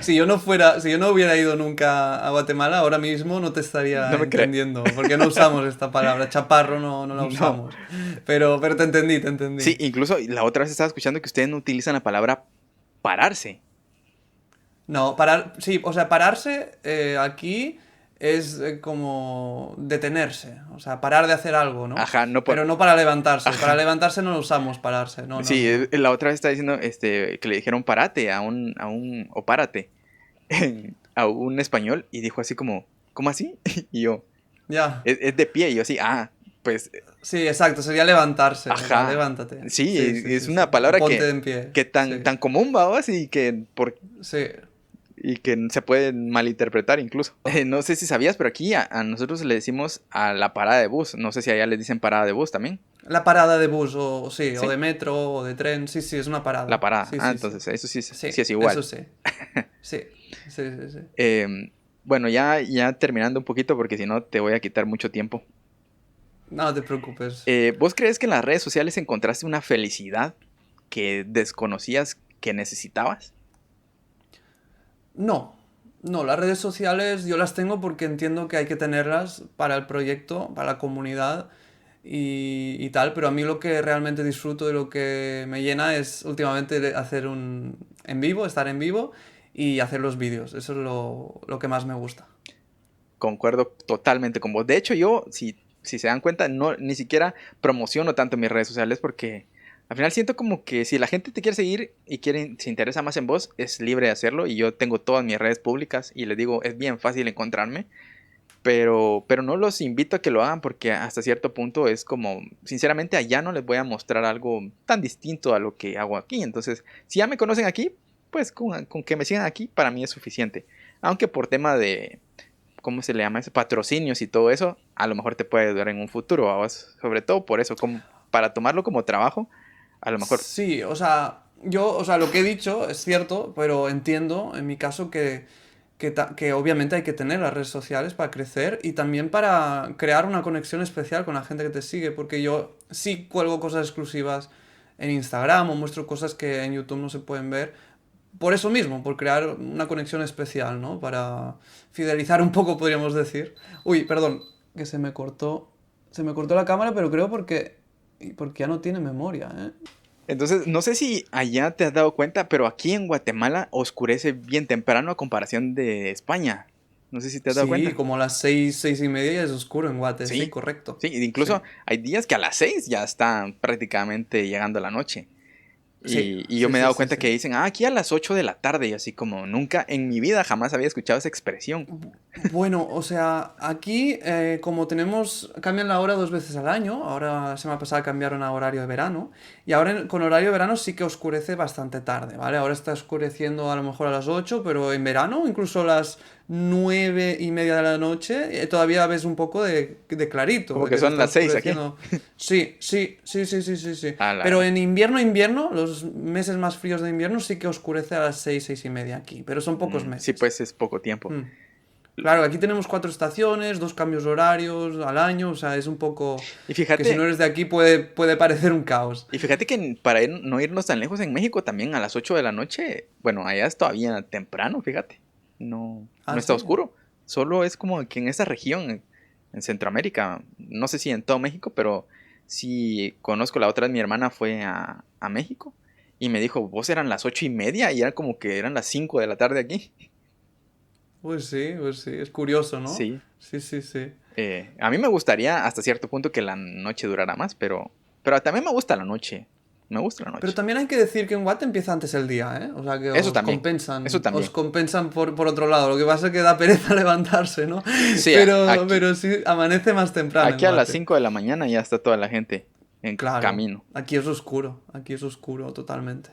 Si yo no hubiera ido nunca a Guatemala, ahora mismo no te No estaría me creo. entendiendo, porque no usamos esta palabra. Chaparro no la No. usamos. Pero te entendí, te Sí, entendí. incluso la otra vez estaba escuchando que ustedes no utilizan la palabra pararse. No, parar, sí, o sea, pararse aquí es como detenerse, o sea, parar de hacer algo, ¿no? Ajá, no por... Pero no para levantarse. Para Ajá. levantarse no lo usamos pararse, no, no, Sí, no, no. la otra vez estaba diciendo que le dijeron parate o párate a un español y dijo así como, ¿cómo así? Y yo, Ya. es de pie. Y yo así, ah, pues, Sí, exacto, sería levantarse, o sea, ajá. levántate. Sí, Sí, sí, es sí, sí. una O palabra ponte en pie. que Sí, tan común va así sí. y que se puede malinterpretar incluso. No sé si sabías, pero aquí a nosotros le decimos a la parada de bus. No sé si allá les dicen parada de bus también. La parada de bus, o sí, o Sí, de metro, o de tren, sí, sí, es una la parada. parada. Sí, Ah, sí, sí. entonces eso sí, Sí, sí es igual. eso sí. Sí, sí, sí, sí. Bueno, ya terminando un poquito porque si no te voy a quitar mucho tiempo. No te preocupes. ¿Vos crees que en las redes sociales encontraste una felicidad que desconocías que necesitabas? No, no, las redes sociales yo las tengo porque entiendo que hay que tenerlas para el proyecto, para la comunidad y tal, pero a mí lo que realmente disfruto y lo que me llena es últimamente hacer un en vivo, estar en vivo y hacer los vídeos. Eso es lo que más me gusta. Concuerdo totalmente con vos. De hecho, yo, si se dan cuenta, no, ni siquiera promociono tanto mis redes sociales porque al final siento como que si la gente te quiere seguir y se interesa más en vos, es libre de hacerlo. Y yo tengo todas mis redes públicas y les digo, es bien fácil encontrarme. Pero no los invito a que lo hagan porque hasta cierto punto es como, sinceramente, allá no les voy a mostrar algo tan distinto a lo que hago aquí. Entonces, si ya me conocen aquí, pues con que me sigan aquí, para mí es suficiente. Aunque por tema de, ¿cómo se le llama eso? Patrocinios y todo eso, a lo mejor te puede ayudar en un futuro, ¿vamos? Sobre todo por eso, como... para tomarlo como trabajo, a lo mejor. Sí, o sea, lo que he dicho es cierto, pero entiendo en mi caso que obviamente hay que tener las redes sociales para crecer y también para crear una conexión especial con la gente que te sigue, porque yo sí cuelgo cosas exclusivas en Instagram o muestro cosas que en YouTube no se pueden ver, por eso mismo, por crear una conexión especial, ¿no? Para fidelizar un poco, podríamos decir. Uy, perdón, que se me cortó la cámara, pero creo porque ya no tiene memoria, ¿eh? Entonces, no sé si allá te has dado cuenta, pero aquí en Guatemala oscurece bien temprano a comparación de España. No sé si te has dado Sí, cuenta. como a las 6, 6:30 ya es oscuro en Guate, sí, Sí, correcto. sí, Sí, incluso hay días que a las 6 ya está prácticamente llegando la noche. sí, Y yo sí, me he sí, dado sí, cuenta sí. que dicen, aquí a las 8 de la tarde, y así como nunca en mi vida jamás había escuchado esa expresión. Bueno, o sea, aquí como cambian la hora 2 veces al año, ahora semana pasada cambiaron a horario de verano, y ahora con horario de verano sí que oscurece bastante tarde, ¿vale? Ahora está oscureciendo a lo mejor a las 8, pero en verano, incluso a las 9:30 de la noche, todavía ves un poco de clarito, Como de que que se son está las 6 aquí. oscureciendo. Sí, sí, sí, sí, sí, sí, sí. A la Pero gran. en invierno, los meses más fríos de invierno sí que oscurece a las 6, 6:30 aquí, pero son pocos Sí, meses. pues es poco tiempo. Hmm. Claro, aquí tenemos 4 estaciones, 2 cambios horarios al año, o sea, es un poco Y que si no fíjate, eres de aquí puede parecer un caos. y fíjate que para no irnos tan lejos en México también a las 8 de la noche, bueno, allá es todavía temprano, fíjate. No, no Ah, está sí. oscuro. Solo es como que en esa región, en Centroamérica, no sé si en todo México, pero sí conozco la otra vez, mi hermana fue a México y me dijo, vos eran las 8:30 y era como que eran las 5 de la tarde aquí. Pues sí, es curioso, ¿no? Sí, Sí, sí, sí. a mí me gustaría hasta cierto punto que la noche durara más, pero también me gusta la noche. Me gusta la Pero noche. también hay que decir que en Watt empieza antes el día, ¿eh? O sea, que Eso también. Eso os también. compensan por otro lado. Lo que pasa es que da pereza levantarse, ¿no? Sí, aquí, Pero sí, amanece más temprano en aquí a las Guate. 5 de la mañana ya está toda la gente en Claro, camino. aquí es oscuro totalmente.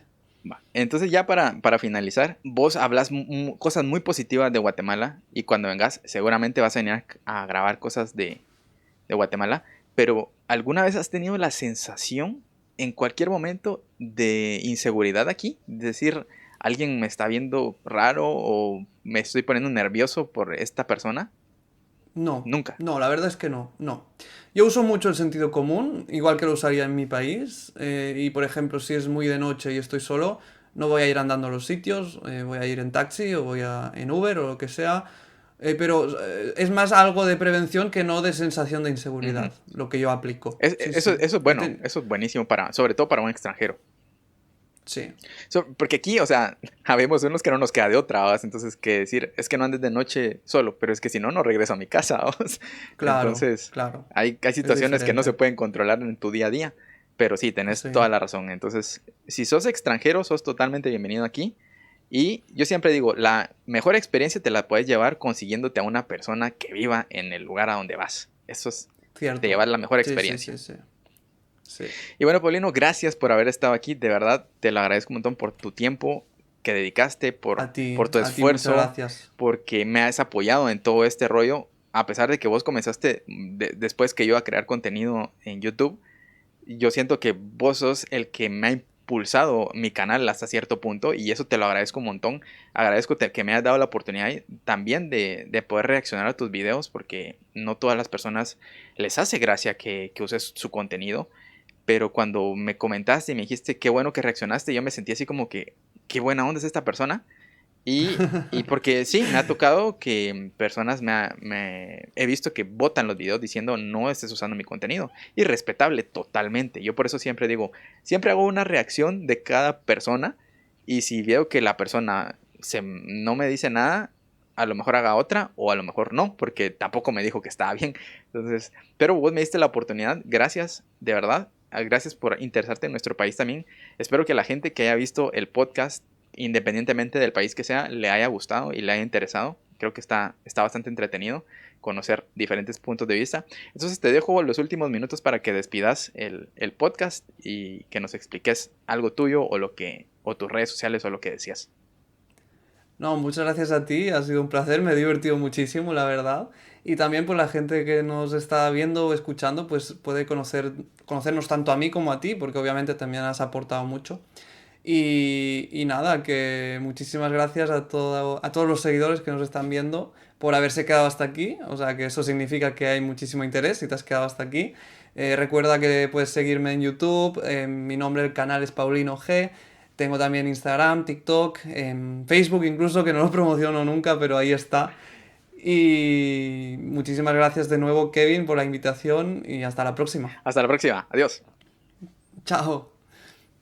Va. Entonces ya para finalizar, vos hablas cosas muy positivas de Guatemala y cuando vengas seguramente vas a venir a grabar cosas de Guatemala, pero ¿alguna vez has tenido la sensación en cualquier momento de inseguridad aquí? Es decir, alguien me está viendo raro o me estoy poniendo nervioso por esta persona. No, Nunca. no, la verdad es que no, no. Yo uso mucho el sentido común, igual que lo usaría en mi país, y por ejemplo, si es muy de noche y estoy solo, no voy a ir andando a los sitios, voy a ir en taxi o en Uber o lo que sea, pero es más algo de prevención que no de sensación de Ujú. inseguridad, lo que yo aplico. Sí, sí. Eso es bueno, eso es buenísimo sobre todo para un extranjero. Sí, Porque aquí, o sea, habemos unos que no nos queda de otra, ¿vas? Entonces, que decir, es que no andes de noche solo, pero es que si no, no regreso a mi casa, ¿vas? claro, Entonces, claro, hay es situaciones que no se diferente. pueden controlar en tu día a día, pero sí, tenés Sí. toda la razón. Entonces, si sos extranjero, sos totalmente bienvenido aquí. Y yo siempre digo, la mejor experiencia te la puedes llevar consiguiéndote a una persona que viva en el lugar a donde vas. Eso es, te Cierto. llevas la mejor Sí, sí, experiencia. sí, sí. Sí. Y bueno, Paulino, gracias por haber estado aquí. De verdad, te lo agradezco un montón por tu tiempo que dedicaste, por tu A ti muchas esfuerzo, gracias. porque me has apoyado en todo este rollo. A pesar de que vos comenzaste después que yo a crear contenido en YouTube, yo siento que vos sos el que me ha impulsado mi canal hasta cierto punto y eso te lo agradezco un montón. Agradezco que me hayas dado la oportunidad también de poder reaccionar a tus videos porque no todas las personas les hace gracia que uses su contenido, pero cuando me comentaste y me dijiste qué bueno que reaccionaste, yo me sentí así como que qué buena onda es esta persona. Y porque sí, me ha tocado que personas he visto que votan los videos diciendo no estés usando mi contenido. Y respetable totalmente. Yo por eso siempre digo, siempre hago una reacción de cada persona. Y si veo que la persona no me dice nada, a lo mejor haga otra o a lo mejor no, porque tampoco me dijo que estaba bien. Entonces, pero vos me diste la oportunidad, gracias, de verdad. Gracias por interesarte en nuestro país también. Espero que la gente que haya visto el podcast independientemente del país que sea, le haya gustado y le haya interesado. Creo que está bastante entretenido conocer diferentes puntos de vista. Entonces te dejo los últimos minutos para que despidas el podcast y que nos expliques algo tuyo o tus redes sociales o lo que decías. No, muchas gracias a ti, ha sido un placer, me he divertido muchísimo, la verdad. Y también pues la gente que nos está viendo o escuchando pues puede conocernos tanto a mí como a ti, porque obviamente también has aportado mucho. Y nada, que muchísimas gracias a todos los seguidores que nos están viendo por haberse quedado hasta aquí. O sea, que eso significa que hay muchísimo interés si te has quedado hasta aquí. Recuerda que puedes seguirme en YouTube, mi nombre del canal es Paulino G. Tengo también Instagram, TikTok, Facebook incluso, que no lo promociono nunca, pero ahí está. Y muchísimas gracias de nuevo, Kevin, por la invitación y hasta la próxima. Hasta la próxima. Adiós. Chao.